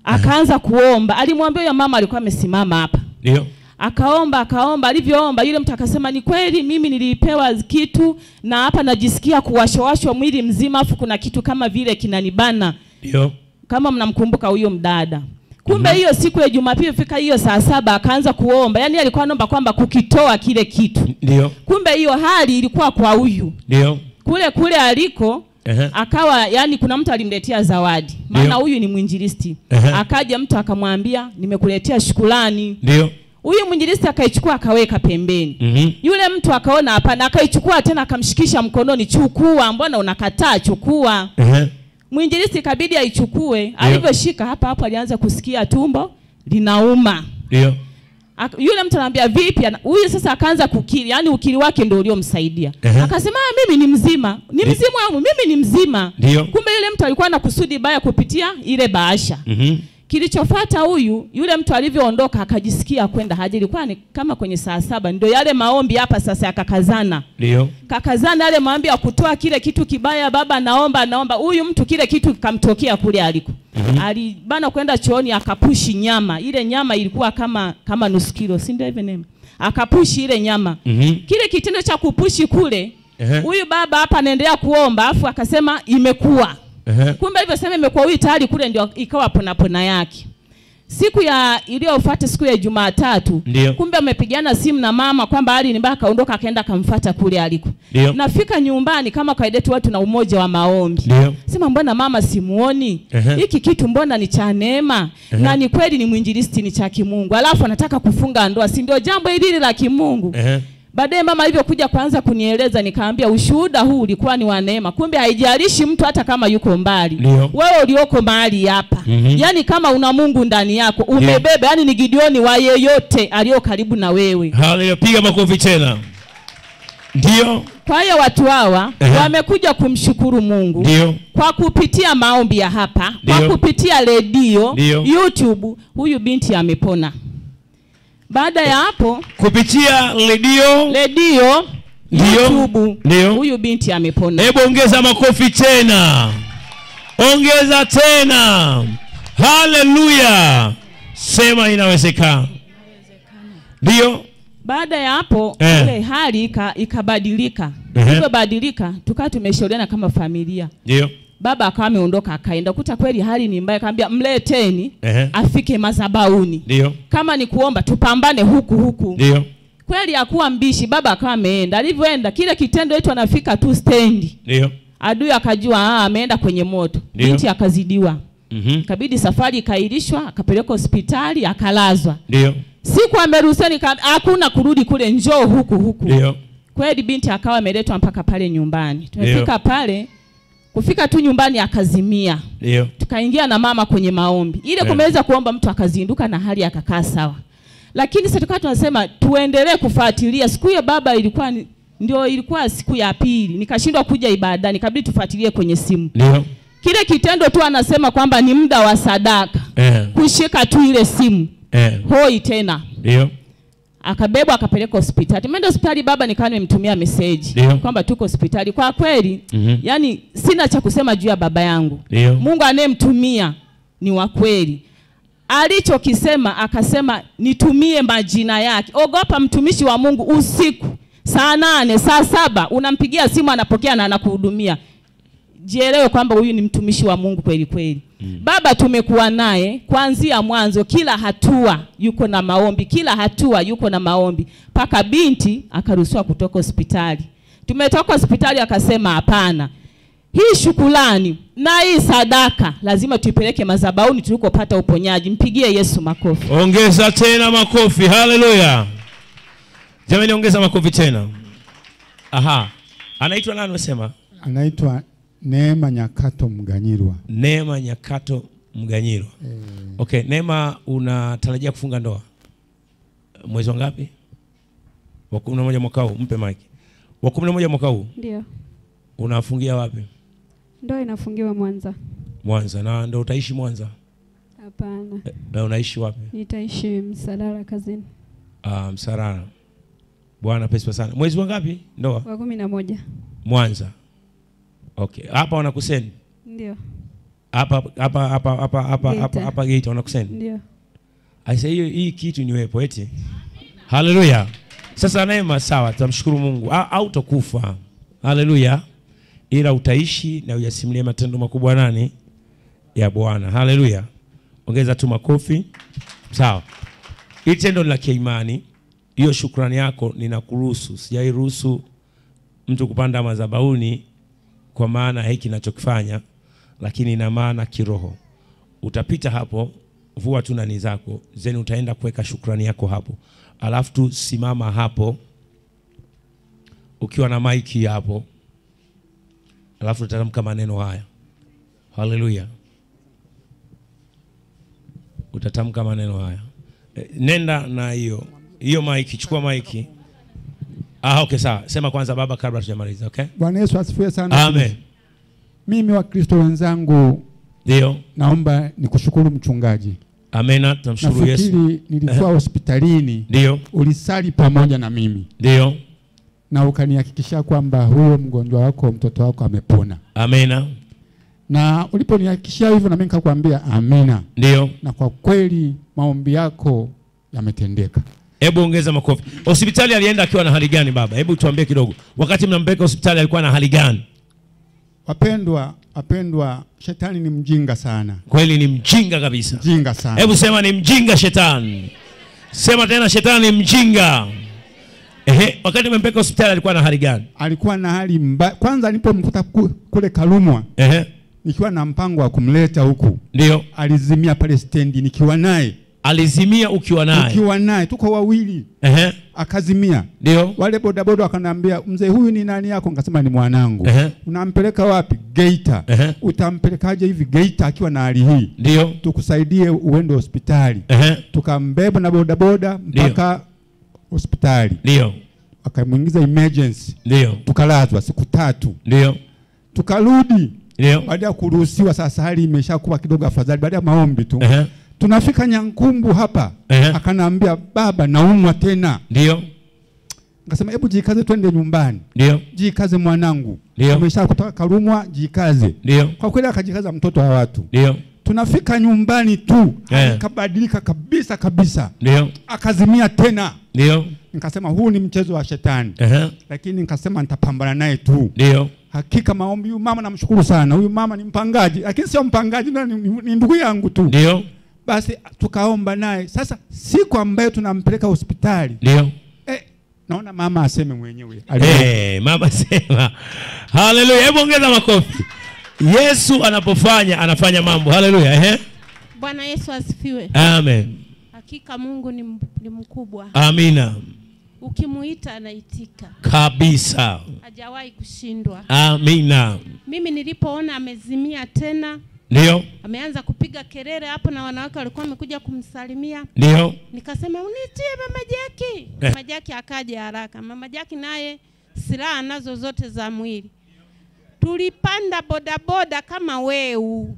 Akaanza kuomba. Alimwambia yule mama alikuwa amesimama hapa.
Ndio.
Akaomba, alivyoomba yule mtu akasema ni kweli mimi nilipewa kitu na hapa najisikia kuwashwashwa mwili mzima afu kuna kitu kama vile kinanibana.
Ndio.
Kama mnamkumbuka huyo mdada. Kumbe hiyo siku ya Jumapili fika hiyo saa 7 akaanza kuomba. Yaani alikuwa anaomba kwamba kukitoa kile kitu.
Ndio.
Kumbe hiyo hali ilikuwa kwa huyu.
Ndio.
Kule aliko akawa yani kuna mtu alimletea zawadi. Maana huyu ni mwinjilisti. Akaja mtu akamwambia nimekuletea shukrani.
Ndio.
Huyu mwinjilisti akaichukua akaweka pembeni. Yule mtu akaona hapana, akaichukua tena akamshikisha mkononi, chukua, mbona unakataa, chukua. Mwinjilisti ikabidi aichukue. Alivyoshika hapa alianza kusikia tumbo linauma.
Ndio.
Yule mtu anamwambia vipi? Huyu sasa akaanza kukiri, yani ukiri wake ndio uliomsaidia. Akasema mimi ni mzima. Ni mzima wangu, mimi ni mzima. Kumbe yule mtu alikuwa na kusudi baya kupitia ile bahasha. Kilichofuata yule mtu alivyoondoka akajisikia kwenda haja, ilikuwa ni kama kwenye saa 7 ndio yale maombi hapa sasa akakazana.
Ndio.
Kakazana yale maombi ya kutoa kile kitu kibaya, baba naomba. Huyu mtu kile kitu kikamtokea kule aliko. Alibana kwenda chooni akapushi nyama. Ile nyama ilikuwa kama nusu kilo, si ndio hivyo neme? Akapushi ile nyama. Kile kitendo cha kupushi kule, huyu baba hapa anaendelea kuomba afu akasema imekuwa. Kumbe hivyo sema imekuwa huyu tayari kule ndio ikawa pona yake. Siku iliyofuata siku ya Jumatatu, kumbe amepigana simu na mama kwamba hali ni mbaya, kaondoka akaenda kumfuata kule aliko. Nafika nyumbani kama kawaida yetu watu na umoja wa maombi. Sema mbona mama simuoni? Hiki kitu mbona ni cha neema? Na ni kweli ni mwinjilisti, ni cha kimungu. Alafu anataka kufunga ndoa, si ndio jambo hili la kimungu? Baadaye mama alivyokuja kuanza kunieleza nikaambia ushuhuda huu ulikuwa ni wa neema. Kumbe haijalishi mtu hata kama yuko mbali. Wewe ulioko mahali hapa. Yaani kama una Mungu ndani yako umebeba, yani ni Gideoni wa yeyote aliyo karibu na wewe.
Haleluya, piga makofi tena. Ndio.
Kwa hiyo watu hawa wamekuja kumshukuru Mungu kwa kupitia maombi ya hapa, kwa kupitia redio, YouTube, huyu binti amepona. Baada ya hapo kupitia redio YouTube huyu binti amepona.
Hebu ongeza makofi tena. Ongeza tena. Haleluya. Sema inawezekana. Ndio.
Baada ya hapo ile hali ikabadilika. Ilipobadilika tukawa tumeshauriana kama familia.
Ndio.
Baba akawa ameondoka akaenda, kuta kweli hali ni mbaya, akamwambia mleteni afike madhabahuni.
Ndio.
Kama ni kuomba tupambane huku.
Ndio.
Kweli hakuwa mbishi, baba akawa ameenda. Alivyoenda kile kitendo yetu anafika tu stendi.
Ndio.
Adui akajua ameenda kwenye moto. Binti akazidiwa. Kabidi safari ikailishwa, akapelekwa hospitali, akalazwa.
Ndio.
Siku ameruhusiwa hakuna kurudi kule, njoo huku.
Ndio.
Kweli binti akawa ameletwa mpaka pale nyumbani. Tumefika pale, kufika tu nyumbani akazimia.
Ndio.
Tukaingia na mama kwenye maombi. Ile kumeweza kuomba mtu akazinduka na hali akakaa sawa. Lakini sasa tukawa tunasema tuendelee kufuatilia. Siku hiyo baba ilikuwa siku ya pili. Nikashindwa kuja ibadani, ikabidi tufuatilie kwenye simu.
Ndio.
Kile kitendo tu anasema kwamba ni muda wa sadaka. Kushika tu ile simu. Hoi tena.
Ndio.
Akabebwa akapelekwa hospitali. Tumeenda hospitali, baba nikawa nimemtumia message kwamba tuko hospitali. Kwa kweli yani sina cha kusema juu ya baba yangu. Mungu anemtumia ni wa kweli. Alichokisema akasema nitumie majina yake. Ogopa mtumishi wa Mungu usiku saa 8 saa 7 unampigia simu anapokea na anakuhudumia. Jielewe kwamba huyu ni mtumishi wa Mungu kweli. Baba tumekuwa naye kuanzia mwanzo, kila hatua yuko na maombi, paka binti akaruhusiwa kutoka hospitali. Tumetoka hospitali akasema hapana, hii shukrani na hii sadaka lazima tuipeleke madhabahuni tulikopata uponyaji. Mpigie Yesu makofi.
Ongeza tena makofi. Haleluya. Jamani, ongeza makofi tena. Anaitwa nani unasema?
Anaitwa Neema Nyakato Mganyirwa.
Neema Nyakato Mganyirwa. Okay, Neema, unatarajia kufunga ndoa mwezi wangapi? Wa 11 mwaka huu. Mpe mic. Wa 11 mwaka huu?
Ndio.
Unafungia wapi?
Ndoa inafungiwa Mwanza.
Mwanza. Na ndio utaishi Mwanza?
Hapana.
Na unaishi wapi?
Nitaishi Msalala kazini.
Msalala. Bwana pesa sana. Mwezi wangapi ndoa?
Wa 11. Mwanza.
Okay. Hapa wanakuseni?
Ndio.
Hapa Geita wanakuseni?
Ndio.
Aisa hii kitu niwepo eti. Haleluya. Sasa Neema, sawa, tunamshukuru Mungu. Au utakufa. Haleluya. Ila utaishi na uyasimulie matendo makubwa nani? Ya Bwana. Haleluya. Ongeza tu makofi. Sawa. Hili tendo la kiimani, hiyo shukrani yako ninakuruhusu. Sijairuhusu mtu kupanda madhabahuni kwa maana hiki ninachokifanya, lakini ina maana kiroho. Utapita hapo, vua tu nani zako, zeni utaenda kuweka shukrani yako hapo. Alafu tu simama hapo ukiwa na maiki hapo. Alafu utatamka maneno haya. Haleluya. Utatamka maneno haya. Nenda na hiyo maiki, chukua maiki. Okay, sawa. Sema kwanza baba kabla tujamaliza, okay?
Bwana Yesu asifiwe sana.
Amen.
Mimi wa Kristo wenzangu,
ndio
naomba nikushukuru mchungaji.
Amena, tunamshukuru Yesu.
Nafikiri nilikuwa hospitalini.
Ndio.
Ulisali pamoja na mimi.
Ndio.
Na ukanihakikishia kwamba huyo mgonjwa wako, mtoto wako amepona.
Amena.
Na uliponihakikishia hivyo na mimi nikakwambia amina.
Ndio.
Na kwa kweli maombi yako yametendeka.
Hebu ongeza makofi. Hospitali alienda akiwa na hali gani baba? Hebu tuambie kidogo. Wakati mnampeleka hospitali alikuwa na hali gani?
Wapendwa, shetani ni mjinga sana.
Kweli ni mjinga kabisa.
Mjinga sana.
Hebu sema ni mjinga shetani. Sema tena shetani ni mjinga. Wakati mmempeleka hospitali alikuwa na hali gani?
Alikuwa na hali mbaya. Kwanza nilipomkuta kule Kalumwa. Nikiwa na mpango wa kumleta huku.
Ndio.
Alizimia pale stendi nikiwa naye.
Alizimia ukiwa naye?
Ukiwa naye, tuko wawili. Akazimia.
Ndio.
Wale bodaboda wakaniambia, mzee huyu ni nani yako? Nikasema ni mwanangu. Unampeleka wapi? Geita. Utampelekaje hivi Geita akiwa na hali hii?
Ndio.
Tukusaidie uende hospitali. Tukambeba na bodaboda mpaka hospitali.
Ndio.
Akamuingiza emergency.
Ndio.
Tukalazwa siku 3.
Ndio.
Tukarudi.
Ndio.
Baada ya kuruhusiwa sasa hali imeshakuwa kidogo afadhali baada ya maombi tu. Tunafika Nyankumbu hapa. Akaniambia baba naumwa tena.
Ndio.
Nikasema hebu jikaze twende nyumbani.
Ndio.
Jikaze mwanangu.
Ndio.
Umesha kutoka Kalumwa, jikaze.
Ndio.
Kwa kweli akajikaza mtoto wa watu.
Ndio.
Tunafika nyumbani tu akabadilika kabisa kabisa.
Ndio.
Akazimia tena.
Ndio.
Nikasema huu ni mchezo wa shetani. Lakini nikasema nitapambana naye tu.
Ndio.
Hakika maombi, huyu mama namshukuru sana. Huyu mama ni mpangaji, lakini sio mpangaji, ni ndugu yangu tu.
Ndio.
Basi tukaomba naye. Sasa siku ambayo tunampeleka hospitali.
Ndio.
Naona mama aseme mwenyewe.
Mama sema. Haleluya. Hebu ongeza makofi. Yesu anafanya mambo. Haleluya.
Bwana Yesu asifiwe.
Amen.
Hakika Mungu ni mkubwa.
Amina.
Ukimuita anaitika.
Kabisa.
Hajawahi kushindwa.
Amina.
Mimi nilipoona amezimia tena.
Ndio.
Ameanza kupiga kelele hapo na wanawake walikuwa wamekuja kumsalimia.
Ndio.
Nikasema unitie Mama Jackie. Mama Jackie akaja haraka. Mama Jackie naye silaha nazo zote za mwili. Tulipanda bodaboda kama weu.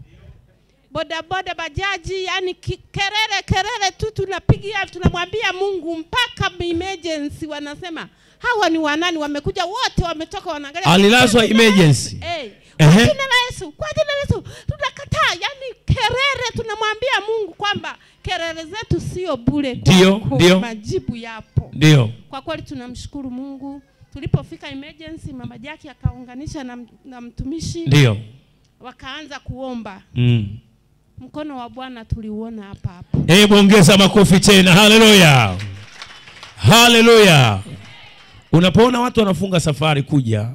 Bodaboda bajaji, yani kelele tu tunapigia, tunamwambia Mungu mpaka emergency wanasema hawa ni wanani wamekuja wote wametoka wanaangalia.
Alilazwa emergency.
Kwa jina la Yesu, kwa jina la Yesu. Tunakataa, yani kelele tunamwambia Mungu kwamba kelele zetu sio bure.
Ndio.
Majibu yapo.
Ndio.
Kwa kweli tunamshukuru Mungu. Tulipofika emergency Mama Jackie akaunganisha na mtumishi.
Ndio.
Wakaanza kuomba. Mkono wa Bwana tuliuona hapa.
Hebu ongeza makofi tena. Haleluya. Haleluya. Unapoona watu wanafunga safari kuja,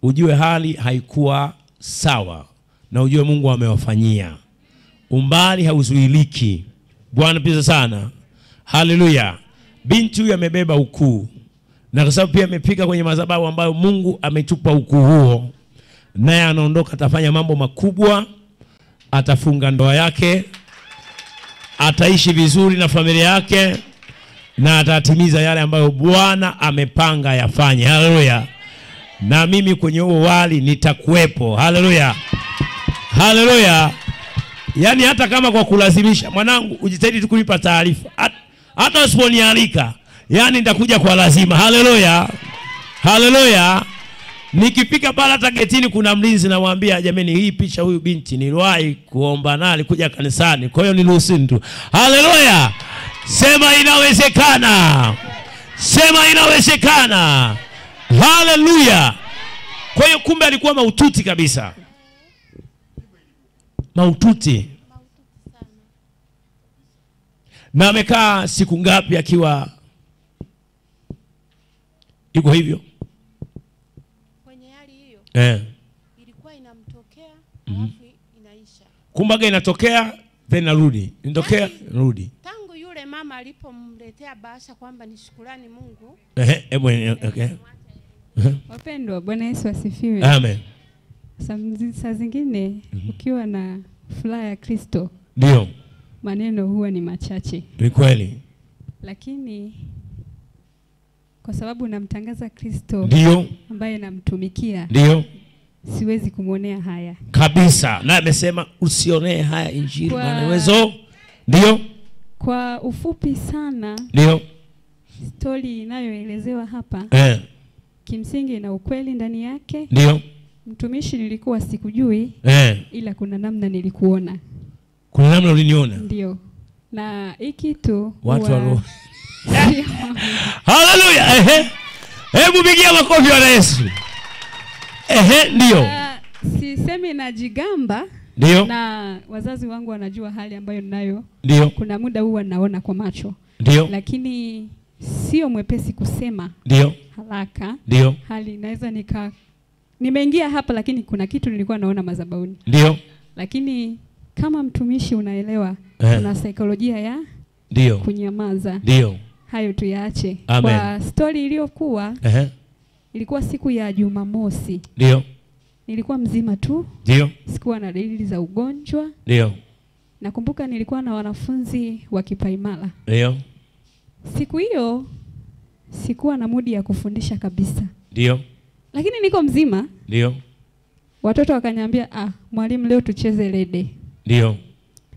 ujue hali haikuwa sawa na ujue Mungu amewafanyia. Umbali hauzuiliki. Bwana pesa sana. Haleluya. Binti huyu amebeba ukuu. Na kwa sababu pia amepiga kwenye madhabahu ambayo Mungu ametupa ukuu huo, naye anaondoka atafanya mambo makubwa. Atafunga ndoa yake, ataishi vizuri na familia yake, na atatimiza yale ambayo Bwana amepanga yafanye. Haleluya. Na mimi kwenye huo wali nitakuwepo. Haleluya. Haleluya. Yani hata kama kwa kulazimisha, mwanangu ujitahidi tu kunipa taarifa. Hata usiponialika, yani nitakuja kwa lazima. Haleluya. Haleluya. Nikifika pale hata getini kuna mlinzi namwambia jamani, hii picha huyu binti niliwahi kuomba naye kuja kanisani, kwa hiyo niruhusu tu. Haleluya. Sema inawezekana. Sema inawezekana. Haleluya. Kwa hiyo kumbe alikuwa mahututi kabisa. Mahututi. Na amekaa siku ngapi akiwa iko hivyo?
Kwenye hali hiyo ilikuwa inamtokea alafu inaisha.
Kumbaga inatokea then narudi. Inatokea rudi.
Tangu yule mama alipomletea bahasha kwamba ni shukrani Mungu.
Okay.
Wapendwa, Bwana Yesu asifiwe.
Amen.
Saa zingine ukiwa na furaha ya Kristo,
ndio
maneno huwa ni machache.
Ni kweli.
Lakini kwa sababu namtangaza Kristo,
ndio
ambaye namtumikia,
ndio
siwezi kumuonea haya
kabisa. Na amesema usionee haya injili maana uwezo. Ndio.
Kwa ufupi sana,
ndio
story inayoelezewa hapa kimsingi ina ukweli ndani yake.
Ndio.
Mtumishi nilikuwa sikujui, ila kuna namna nilikuona.
Kuna namna uliniona?
Ndio. Na hii kitu
watu walo. Haleluya. Hebu pigia makofi kwa Yesu. Ndio.
Sisemi najigamba.
Ndio.
Na wazazi wangu wanajua hali ambayo ninayo.
Ndio.
Kuna muda huwa naona kwa macho.
Ndio.
Lakini sio mwepesi kusema.
Ndio.
Haraka.
Ndio.
Hali inaweza nimeingia hapa lakini kuna kitu nilikuwa naona madhabahuni.
Ndio.
Lakini kama mtumishi unaelewa kuna saikolojia ya
ndio
kunyamaza.
Ndio.
Hayo tuyaache.
Amen.
Kwa story iliyokuwa ilikuwa siku ya Jumamosi.
Ndio.
Nilikuwa mzima tu.
Ndio.
Sikuwa na dalili za ugonjwa.
Ndio.
Nakumbuka nilikuwa na wanafunzi wa kipaimara.
Ndio.
Siku hiyo sikuwa na mudi ya kufundisha kabisa.
Ndio.
Lakini niko mzima.
Ndio.
Watoto wakaniambia, mwalimu leo tucheze rede.
Ndio.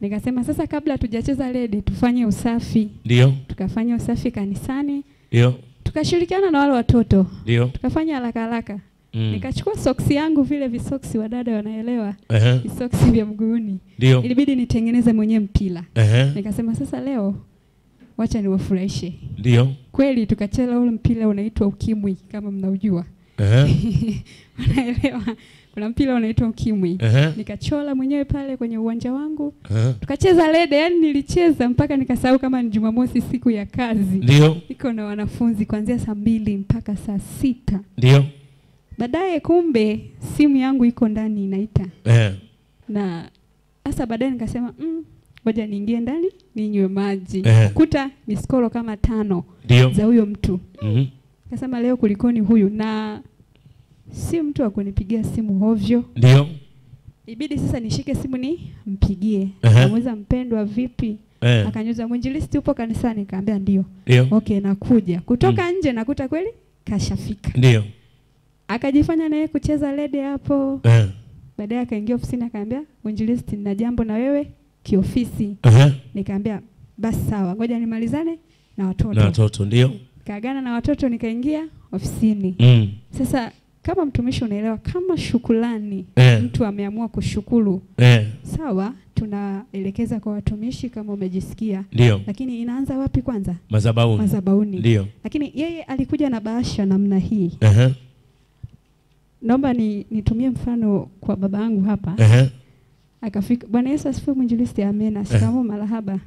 Nikasema sasa kabla tujacheza rede tufanye usafi.
Ndio.
Tukafanya usafi kanisani.
Ndio.
Tukashirikiana na wale watoto.
Ndio.
Tukafanya haraka haraka. Nikachukua soksi yangu, vile visoksi wadada wanaelewa. Visoksi vya mguuni.
Ndio.
Ilibidi nitengeneze mwenyewe mpira. Nikasema sasa leo wacha niwafurahishe.
Ndio.
Kweli tukacheza ule mpira unaitwa ukimwi kama mnaujua. Unaelewa? Kuna mpira unaitwa ukimwi. Nikachola mwenyewe pale kwenye uwanja wangu. Tukacheza lede, yani nilicheza mpaka nikasahau kama ni Jumamosi siku ya kazi.
Ndio.
Niko na wanafunzi kuanzia saa 2 mpaka saa 6.
Ndio. Baadaye
kumbe simu yangu iko ndani inaita. Na sasa baadaye nikasema ngoja niingie ndani ninywe maji. Kuta miskolo kama 5 za huyo mtu. Nikasema leo kulikoni huyu, na si mtu wa kunipigia simu hovyo.
Ndio.
Ibidi sasa nishike simu ni mpigie. Namweza mpendwa vipi? Akanyuza mwinjilisti upo kanisani, kaambia ndio. Okay, nakuja. Kutoka nje nakuta kweli kashafika.
Ndio.
Akajifanya naye kucheza lede hapo. Baadaye akaingia ofisini akaambia, "Mwinjilisti, nina jambo na wewe kiofisi." Nikaambia, "Basi sawa, ngoja nimalizane na watoto."
Na watoto ndio.
Kaagana na watoto nikaingia ofisini. Sasa kama mtumishi unaelewa, kama shukrani mtu ameamua kushukuru. Sawa, tunaelekeza kwa watumishi kama umejisikia.
Ndio.
Lakini inaanza wapi kwanza?
Madhabahuni.
Madhabahuni.
Ndio.
Lakini yeye alikuja na bahasha namna hii. Naomba nitumie mfano kwa baba yangu hapa. Akafika, Bwana Yesu asifiwe mwinjilisti, amena. Shikamoo marahaba.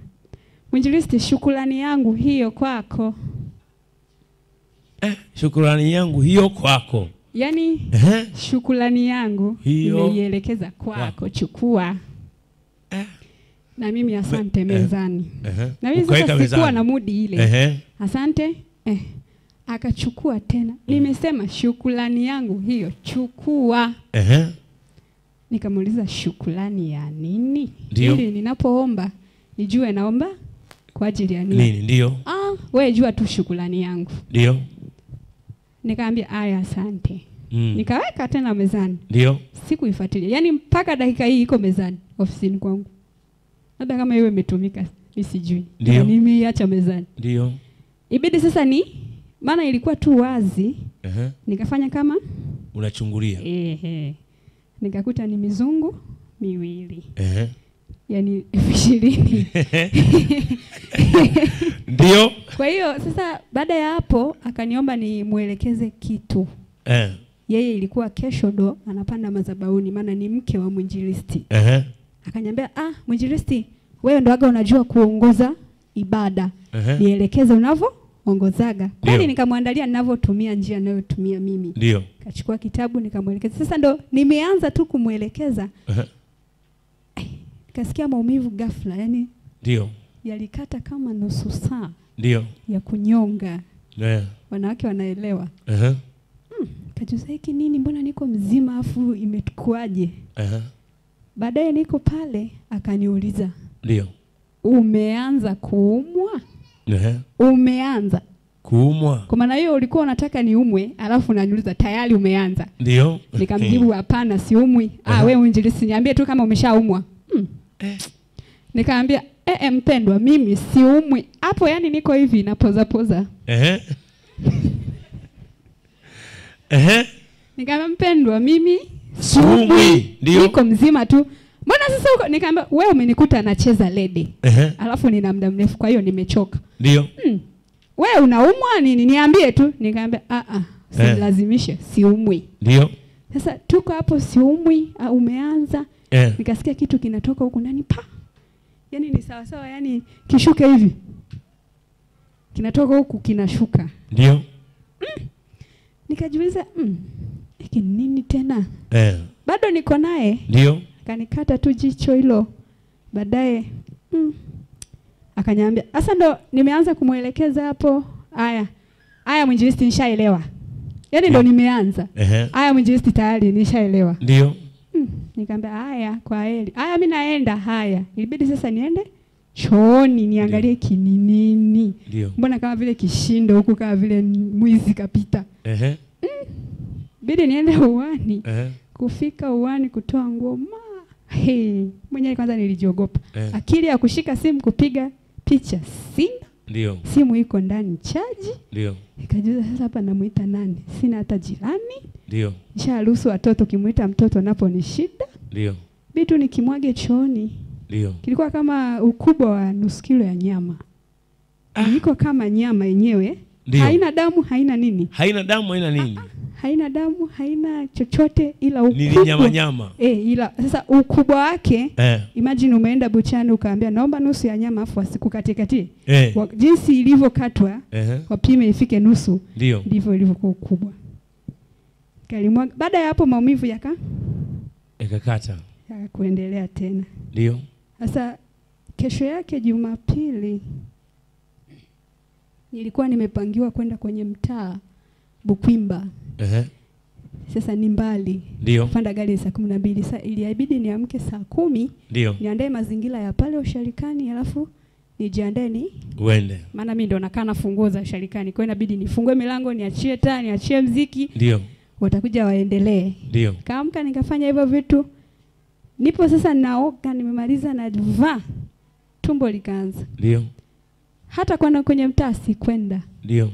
Mwinjilisti, shukrani yangu hiyo kwako.
Shukrani yangu hiyo kwako.
Yaani shukrani yangu nimeielekeza kwako, chukua. Na mimi asante mezani. Na mimi sasa sikuwa na mudi ile. Asante. Akachukua tena. Nimesema shukrani yangu hiyo, chukua. Nikamuuliza shukrani ya nini? Ili ninapoomba nijue naomba kwa ajili ya nini?
Ndio.
Wewe jua tu shukrani yangu.
Ndio.
Nikaambia aya asante. Nikaweka tena mezani.
Ndio.
Sikuifuatilia. Yaani mpaka dakika hii iko mezani ofisini kwangu. Labda kama iwe imetumika, nisijui. Nimeiacha mezani.
Ndio.
Ibidi sasa maana ilikuwa tu wazi. Nikafanya kama
unachungulia.
Nikakuta ni mizungu miwili. Yaani 20.
Ndio.
Kwa hiyo sasa baada ya hapo akaniomba nimuelekeze kitu. Yeye ilikuwa kesho ndo anapanda madhabahuni, maana ni mke wa mwinjilisti. Akaniambia, mwinjilisti, wewe ndo aga unajua kuongoza ibada. Nielekeze unavyoongozaga. Kwani nikamwandalia ninavyotumia njia ninayotumia mimi.
Ndio.
Kachukua kitabu nikamuelekeza. Sasa ndo nimeanza tu kumuelekeza. Nikasikia maumivu ghafla, yani
ndio.
Yalikata kama nusu saa.
Ndio.
Ya kunyonga. Wanawake wanaelewa. Kajuza hiki nini, mbona niko mzima afu imetukuaje? Baadaye niko pale akaniuliza.
Ndio.
Umeanza kuumwa? Umeanza
kuumwa?
Kwa maana hiyo ulikuwa unataka niumwe, alafu unaniuliza tayari umeanza.
Ndio.
Nikamjibu hapana, siumwi. Wewe mwinjilisti, niambie tu kama umeshaumwa. Nikaambia mpendwa, mimi siumwi. Hapo yani niko hivi napoza. Nikamwambia mpendwa, mimi
siumwi. Ndio.
Niko mzima tu. Mbona sasa uko? Nikamwambia wewe umenikuta nacheza lede. Alafu nina muda mrefu kwa hiyo nimechoka.
Ndio.
Wewe unaumwa nini? Niambie tu. Nikamwambia silazimishe, siumwi.
Ndio.
Sasa tuko hapo siumwi, umeanza. Nikasikia kitu kinatoka huko ndani pa. Yaani ni sawa sawa, yani kishuke hivi. Kinatoka huku kinashuka.
Ndio.
Nikajiuliza hiki nini tena? Bado niko naye.
Ndio.
Akanikata tu jicho hilo. Baadaye akaniambia, "Sasa ndo nimeanza kumuelekeza hapo. Aya mwinjilisti nishaelewa." Yaani ndo nimeanza. Aya mwinjilisti tayari nishaelewa.
Ndio.
Nikamwambia, "Haya, kwa heri." Mimi naenda. Haya. Ilibidi sasa niende chooni niangalie kinini. Mbona kama vile kishindo huku, kama vile mwizi kapita. Bidi niende uani. Kufika uani kutoa nguo mwenyewe kwanza nilijiogopa. Akili ya kushika simu kupiga picha sina.
Ndio.
Simu iko ndani chaji.
Ndio.
Nikajiuliza sasa hapa namuita nani? Sina hata jirani.
Ndio.
Nisharuhusu watoto, kimuita mtoto napo ni shida.
Ndio.
Bitu nikimwage chooni.
Ndio.
Kilikuwa kama ukubwa wa nusu kilo ya nyama. Iko kama nyama yenyewe. Haina damu, haina nini?
Haina damu, haina nini?
Haina damu, haina chochote ila ukubwa.
Ni nyama nyama.
Ila sasa ukubwa wake, imagine umeenda buchani ukaambia naomba nusu ya nyama afu asikukatikati. Jinsi ilivyokatwa, wapime ifike nusu. Ndivyo ilivyokuwa ukubwa. Kalimwaga. Baada ya hapo maumivu
yakakata.
Kuendelea tena.
Ndio.
Sasa kesho yake Jumapili nilikuwa nimepangiwa kwenda kwenye mtaa Bukwimba. Sasa ni mbali.
Ndio.
Panda gari saa 12. Sasa iliibidi niamke saa 10.
Ndio.
Niandae mazingira ya pale usharikani alafu nijiandae ni
uende.
Maana mimi ndo nakaa na funguo za usharikani. Kwa hiyo inabidi nifungue milango, niachie taa, niachie muziki.
Ndio.
Watakuja waendelee.
Ndio.
Kaamka nikafanya hivyo vitu. Nipo sasa naoga, nimemaliza na vaa. Tumbo likaanza.
Ndio.
Hata kwenda kwenye mtaa sikwenda.
Ndio.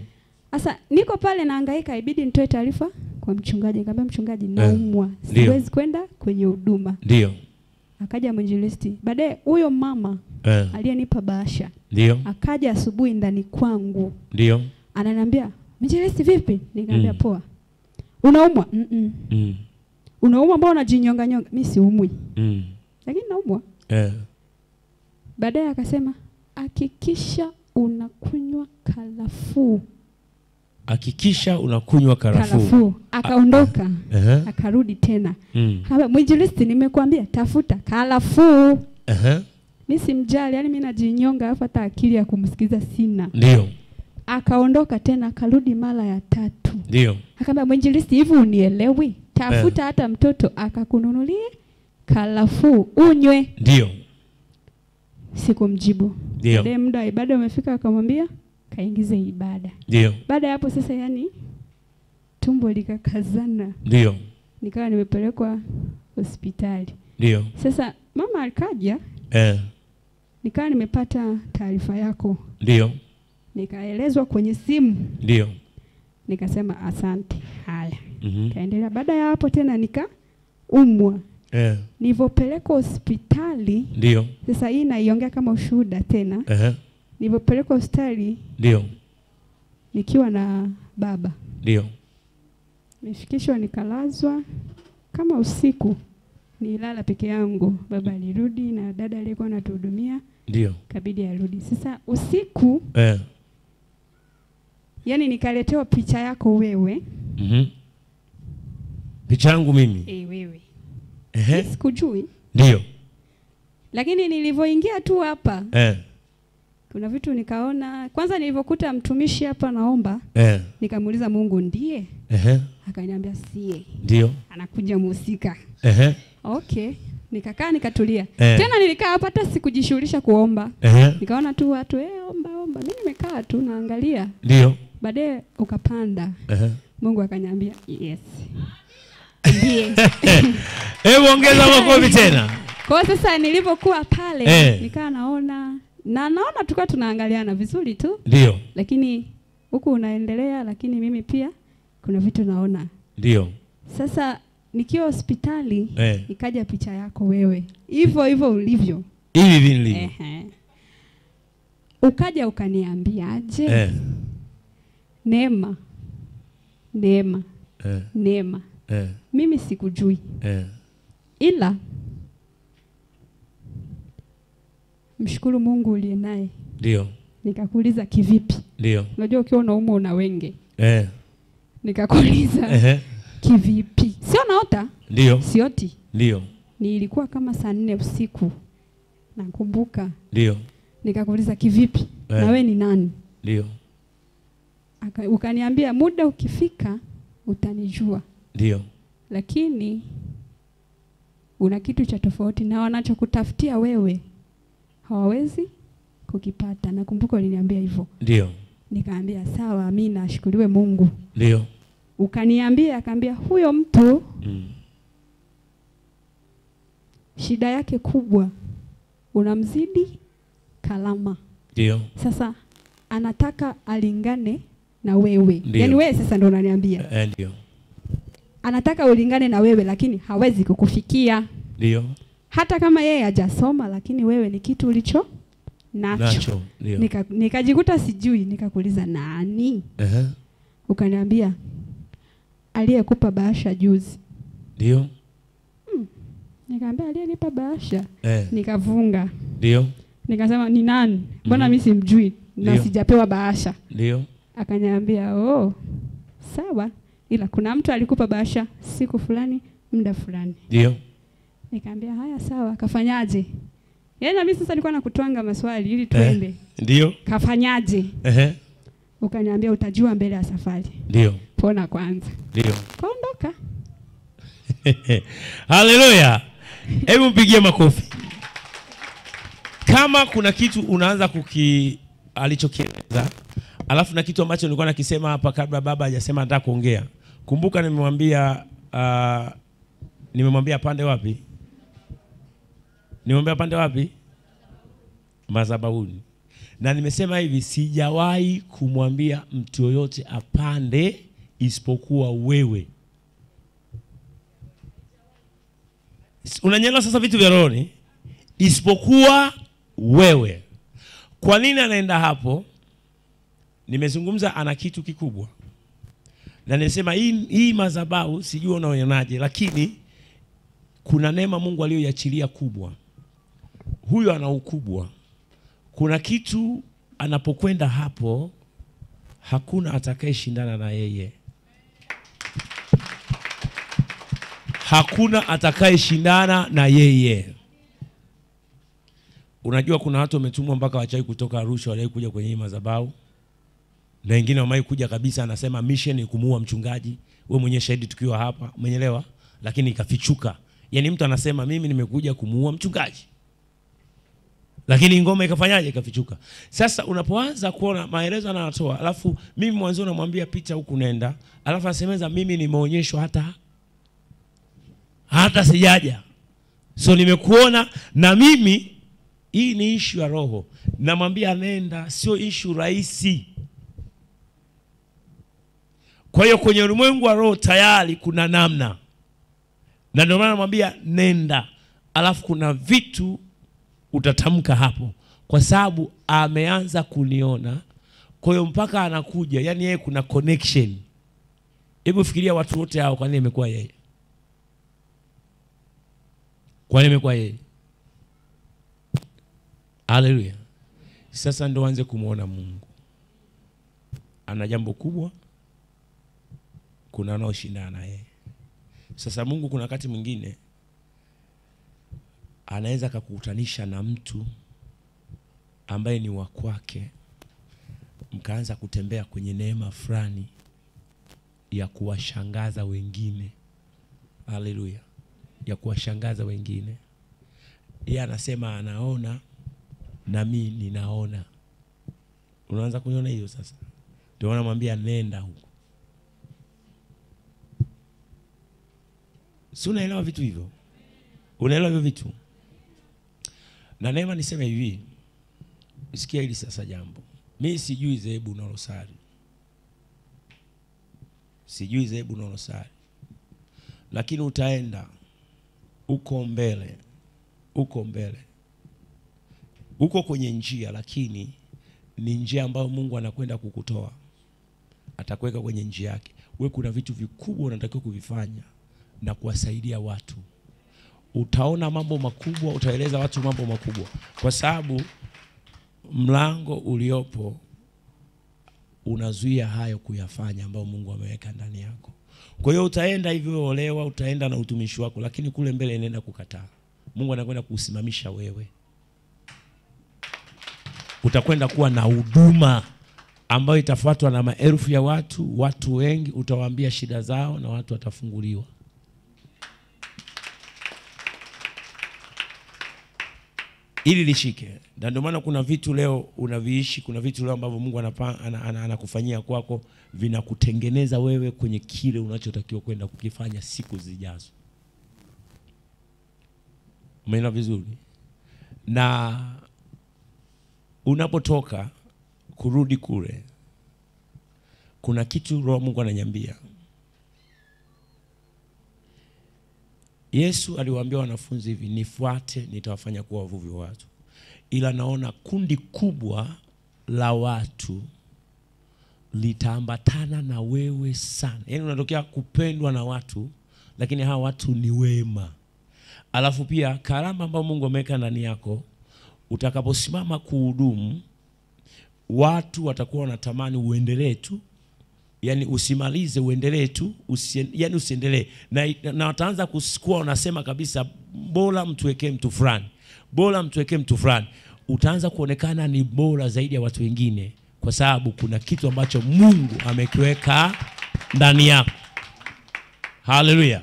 Sasa niko pale nahangaika, ibidi nitoe taarifa kwa mchungaji. Nikamwambia mchungaji, naumwa. Siwezi kwenda kwenye huduma.
Ndio.
Akaja mwinjilisti. Baadaye huyo mama aliyenipa bahasha.
Ndio.
Akaja asubuhi ndani kwangu.
Ndio.
Ananiambia, "Mwinjilisti vipi?" Nikamwambia poa. "Unaumwa?" "Unaumwa mbona unajinyonga nyonga?" "Mimi siumwi." "Lakini naumwa." Baadaye akasema, "Hakikisha unakunywa karafuu."
Hakikisha unakunywa karafuu.
Akaondoka. Akarudi tena. Haba mwinjilisti, nimekuambia tafuta karafuu. Mimi simjali, yani mimi najinyonga hata akili ya kumsikiza sina.
Ndio.
Akaondoka tena, akarudi mara ya 3.
Ndio.
Akamwambia mwinjilisti, hivi unielewi? Tafuta hata mtoto akakununulie karafuu unywe.
Ndio.
Sikumjibu.
Ndio.
Baadaye muda wa ibada umefika, akamwambia kaingize ibada.
Ndio.
Baada ya hapo sasa yani tumbo likakazana.
Ndio.
Nikawa nimepelekwa hospitali.
Ndio.
Sasa mama alikaja. Nikawa nimepata taarifa yako.
Ndio.
Nikaelezwa kwenye simu.
Ndio.
Nikasema asante. Haya. Kaendelea. Baada ya hapo tena nikaumwa. Nilipopelekwa hospitali.
Ndio.
Sasa hii naiongea kama ushuhuda tena. Nilipopelekwa hospitali.
Ndio.
Nikiwa na baba.
Ndio.
Nifikishwa nikalazwa kama usiku. Nilala peke yangu. Baba alirudi na dada aliyekuwa anatuhudumia.
Ndio.
Kabidi arudi. Sasa usiku yani nikaletewa picha yako wewe.
Picha yangu mimi?
Wewe. Sikujui.
Ndio.
Lakini nilivyoingia tu hapa kuna vitu nikaona. Kwanza nilivyokuta mtumishi hapa naomba, nikamuuliza Mungu ndiye? Akaniambia sie.
Ndio.
Anakuja mhusika. Okay. Nikakaa nikatulia. Tena nilikaa hapa hata sikujishughulisha kuomba. Nikaona tu watu omba. Mimi nimekaa tu naangalia.
Ndio.
Baadaye ukapanda. Mungu akaniambia yes. Ndiye.
Ongeza makofi tena.
Kwa sasa nilipokuwa pale nikaa naona tulikuwa tunaangaliana vizuri tu.
Ndio.
Lakini huku unaendelea, lakini mimi pia kuna vitu naona.
Ndio.
Sasa nikiwa hospitali ikaja picha yako wewe. Hivyo ulivyo.
Hivi nilivyo.
Ukaja ukaniambiaje? Neema. Mimi sikujui. Ila mshukuru Mungu uliye naye.
Ndio.
Nikakuuliza kivipi?
Ndio.
Unajua ukiwa unaumwa una wenge. Nikakuuliza kivipi? Sio naota?
Ndio.
Sioti.
Ndio.
Nilikuwa kama saa 4 usiku. Nakumbuka.
Ndio.
Nikakuuliza kivipi? Na wewe ni nani?
Ndio.
Ukaniambia muda ukifika utanijua.
Ndio.
Lakini una kitu cha tofauti na wanachokutafutia wewe hawawezi kukipata. Nakumbuka uliniambia hivyo.
Ndio.
Nikaambia sawa, amina, ashukuriwe Mungu.
Ndio.
Ukaniambia, akaambia huyo mtu shida yake kubwa unamzidi kalama.
Ndio.
Sasa anataka alingane na wewe. Yaani wewe sasa ndo unaniambia.
Ndio.
anataka ulingane na wewe, lakini hawezi kukufikia.
Ndio.
Hata kama yeye hajasoma, lakini wewe ni kitu ulicho nacho. Nikajikuta sijui, nikakuuliza nani? Ukaniambia aliyekupa bahasha juzi.
Ndio.
Nikamwambia aliyenipa bahasha. Nikavunga.
Ndio.
Nikasema ni nani? Mbona mimi simjui na sijapewa bahasha?
Ndio.
Akaniambia sawa, ila kuna mtu alikupa bahasha siku fulani muda fulani.
Ndio.
Nikamwambia haya sawa, kafanyaje? Na mimi sasa nilikuwa nakutwanga maswali ili tuende.
Ndio.
Kafanyaje? Ukaniambia utajua mbele ya safari.
Ndio.
Pona kwanza.
Ndio.
Kaondoka.
Haleluya. Hebu mpigie makofi. Kama kuna kitu unaanza alichokieleza, alafu na kitu ambacho nilikuwa nakisema hapa kabla baba hajasema nataka kuongea. Kumbuka nimemwambia pande wapi? Nimemwambia pande wapi? Madhabahuni. Na nimesema hivi, sijawahi kumwambia mtu yoyote apande isipokuwa wewe. Unanyelewa sasa vitu vya roho ni? Isipokuwa wewe. Kwa nini anaenda hapo? Nimezungumza ana kitu kikubwa. Na nimesema hii madhabahu sijui unaonaje, lakini kuna neema Mungu aliyoiachilia kubwa. Huyo ana ukubwa. Kuna kitu anapokwenda hapo hakuna atakayeshindana na yeye. Hakuna atakayeshindana na yeye. Unajua kuna watu wametumwa mpaka wachai kutoka Arusha wale kuja kwenye madhabahu. Na wengine wamai kuja kabisa, anasema mission ni kumuua mchungaji. Wewe mwenyewe shahidi tukiwa hapa, umeelewa? Lakini ikafichuka. Yaani mtu anasema mimi nimekuja kumuua mchungaji. Lakini ngoma ikafanyaje? Ikafichuka. Sasa unapoanza kuona maelezo anatoa, alafu mimi mwanzo namwambia pita huku nenda, alafu anasemeza mimi nimeonyeshwa hata sijaja. So nimekuona na mimi, hii ni issue ya roho. Namwambia nenda, sio issue rahisi. Kwa hiyo kwenye ulimwengu wa roho tayari kuna namna. Na ndio maana namwambia nenda. Alafu kuna vitu utatamka hapo. Kwa sababu ameanza kuniona. Kwa hiyo mpaka anakuja, yani yeye kuna connection. Hebu fikiria watu wote hao, kwa nini imekuwa yeye? Kwa nini imekuwa yeye? Haleluya. Sasa ndio anze kumuona Mungu. Ana jambo kubwa. Kuna anaoshindana na yeye. Sasa Mungu kuna wakati mwingine anaweza kukutanisha na mtu ambaye ni wa kwake, mkaanza kutembea kwenye neema fulani ya kuwashangaza wengine. Haleluya. Ya kuwashangaza wengine. Yeye anasema anaona na mimi ninaona. Unaanza kuniona hiyo sasa. Ndio anamwambia nenda huko. Si unaelewa vitu hivyo? Unaelewa hivyo vitu? Na neema niseme hivi. Sikia hili sasa jambo. Mimi sijui dhehebu unalosali. Sijui dhehebu unalosali. Lakini utaenda uko mbele. Uko mbele. Uko kwenye njia, lakini ni njia ambayo Mungu anakwenda kukutoa. Atakuweka kwenye njia yake. Wewe kuna vitu vikubwa unatakiwa kuvifanya na kuwasaidia watu. Utaona mambo makubwa, utaeleza watu mambo makubwa. Kwa sababu mlango uliopo unazuia hayo kuyafanya ambayo Mungu ameweka ndani yako. Kwa hiyo utaenda hivyo olewa, utaenda na utumishi wako, lakini kule mbele inaenda kukataa. Mungu anakwenda kusimamisha wewe. Utakwenda kuwa na huduma ambayo itafuatwa na maelfu ya watu wengi, utawaambia shida zao na watu watafunguliwa. Ili lishike. Ndio maana kuna vitu leo unaviishi, kuna vitu leo ambavyo Mungu anakufanyia kwako, vinakutengeneza wewe kwenye kile unachotakiwa kwenda kukifanya siku zijazo. Umeona vizuri? Na unapotoka kurudi kule, kuna kitu Roho Mungu ananiambia. Yesu aliwaambia wanafunzi hivi, nifuate nitawafanya kuwa wavuvi wa watu. Ila naona kundi kubwa la watu litaambatana na wewe sana. Yaani unatokea kupendwa na watu, lakini hawa watu ni wema. Alafu pia karama ambayo Mungu ameweka ndani yako, utakaposimama kuhudumu, watu watakuwa wanatamani uendelee tu. Yaani usimalize, uendelee tu, yaani usiendelee. Na wataanza kusikua wanasema kabisa, bora mtuwekee mtu fulani. Bora mtuwekee mtu fulani. Utaanza kuonekana ni bora zaidi ya watu wengine, kwa sababu kuna kitu ambacho Mungu amekiweka ndani yako. Haleluya.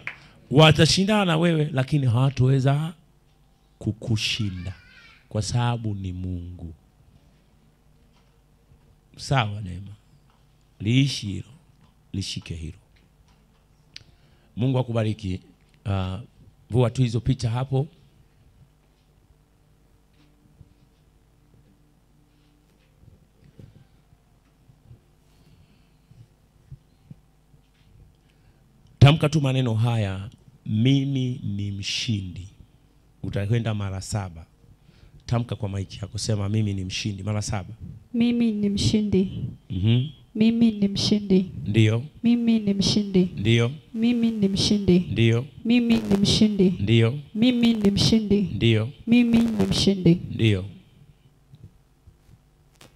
Watashindana na wewe, lakini hawataweza kukushinda kwa sababu ni Mungu. Sawa Neema? Liishi hilo, lishike hilo. Mungu akubariki. Vua tu hizo picha hapo. Tamka tu maneno haya, mimi ni mshindi. Utakwenda mara 7. Tamka kwa maiki yako, sema mimi ni mshindi mara 7.
Mimi ni mshindi. Mimi ni mshindi.
Ndio.
Mimi ni mshindi.
Ndio.
Mimi ni mshindi.
Ndio.
Mimi ni mshindi.
Ndio.
Mimi ni mshindi.
Ndio.
Mimi ni mshindi.
Ndio.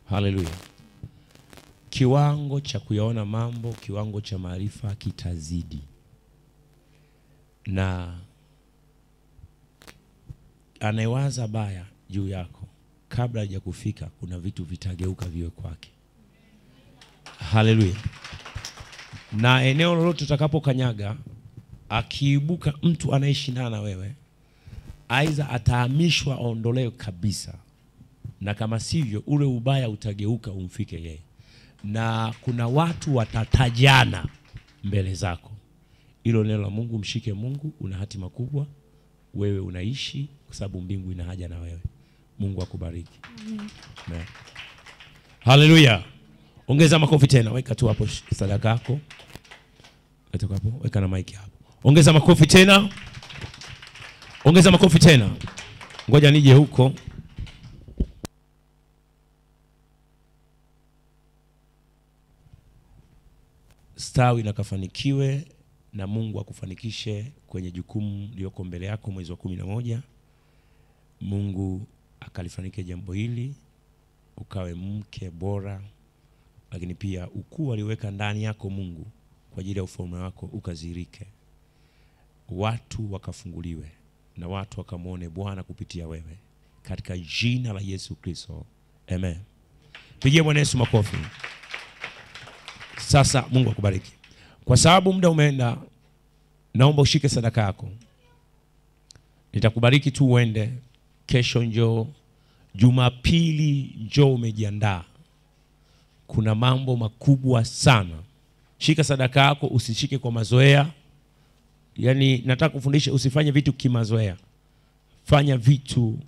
Haleluya. Kiwango cha kuyaona mambo, kiwango cha maarifa kitazidi. Na anayewaza baya juu yako, kabla hajakufika kuna vitu vitageuka viwe kwake. Haleluya. Na eneo lolote utakapokanyaga, akiibuka mtu anayeshindana na wewe, aidha atahamishwa aondolewe kabisa, na kama sivyo ule ubaya utageuka umfike yeye. Na kuna watu watatajana mbele zako. Hilo neno la Mungu, mshike Mungu, una hatima kubwa. Wewe unaishi kwa sababu mbingu ina haja na wewe. Mungu akubariki. Amen. Haleluya. Ongeza makofi tena. Weka tu hapo sadaka yako. Weka hapo, weka na mic hapo. Ongeza makofi tena. Ongeza makofi tena. Ngoja nije huko. Stawi na kafanikiwe, na Mungu akufanikishe kwenye jukumu lioko mbele yako mwezi wa 11. Mungu akalifanike jambo hili, ukawe mke bora, lakini pia ukuu aliweka ndani yako Mungu kwa ajili ya ufalme wako ukazirike. Watu wakafunguliwe na watu wakamuone Bwana kupitia wewe, katika jina la Yesu Kristo. Amen. Pigie Bwana Yesu makofi. Sasa Mungu akubariki. Kwa sababu muda umeenda, naomba ushike sadaka yako. Nitakubariki tu uende. Kesho njoo. Jumapili njoo umejiandaa. Kuna mambo makubwa sana. Shika sadaka yako, usishike kwa mazoea. Yaani nataka kufundisha usifanye vitu kimazoea. Fanya vitu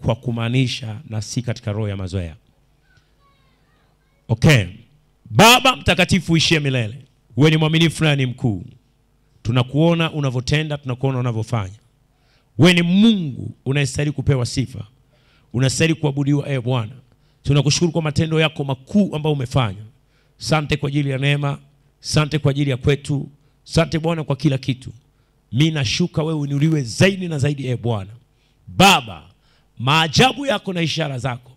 kwa kumaanisha na si katika roho ya mazoea. Okay. Baba mtakatifu ishie milele. Wewe ni mwaminifu na ni mkuu. Tunakuona unavyotenda, tunakuona unavyofanya. Wewe ni Mungu unayestahili kupewa sifa. Unastahili kuabudiwa Bwana. Tunakushukuru kwa matendo yako makuu ambayo umefanya. Asante kwa ajili ya neema, asante kwa ajili ya kwetu. Asante Bwana kwa kila kitu. Mimi nashuka wewe uinuliwe zaidi na zaidi Bwana. Baba, maajabu yako na ishara zako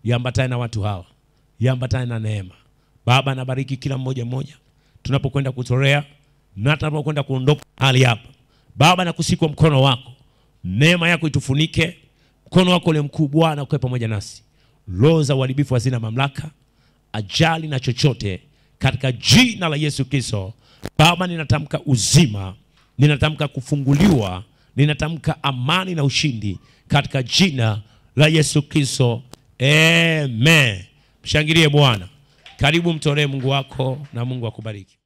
yaambatane na watu hawa. Yaambatane na neema. Baba, nabariki kila mmoja mmoja tunapokwenda kutorea na tunapokwenda kuondoka hali hapa. Baba, nakusikia mkono wako. Neema yako itufunike. Mkono wako ule mkuu Bwana ukae pamoja nasi. Roho za uharibifu hazina mamlaka, ajali na chochote, katika jina la Yesu Kristo. Baba, ninatamka uzima, ninatamka kufunguliwa, ninatamka amani na ushindi katika jina la Yesu Kristo. Amen. Mshangilie Bwana. Karibu mtolee Mungu wako na Mungu akubariki.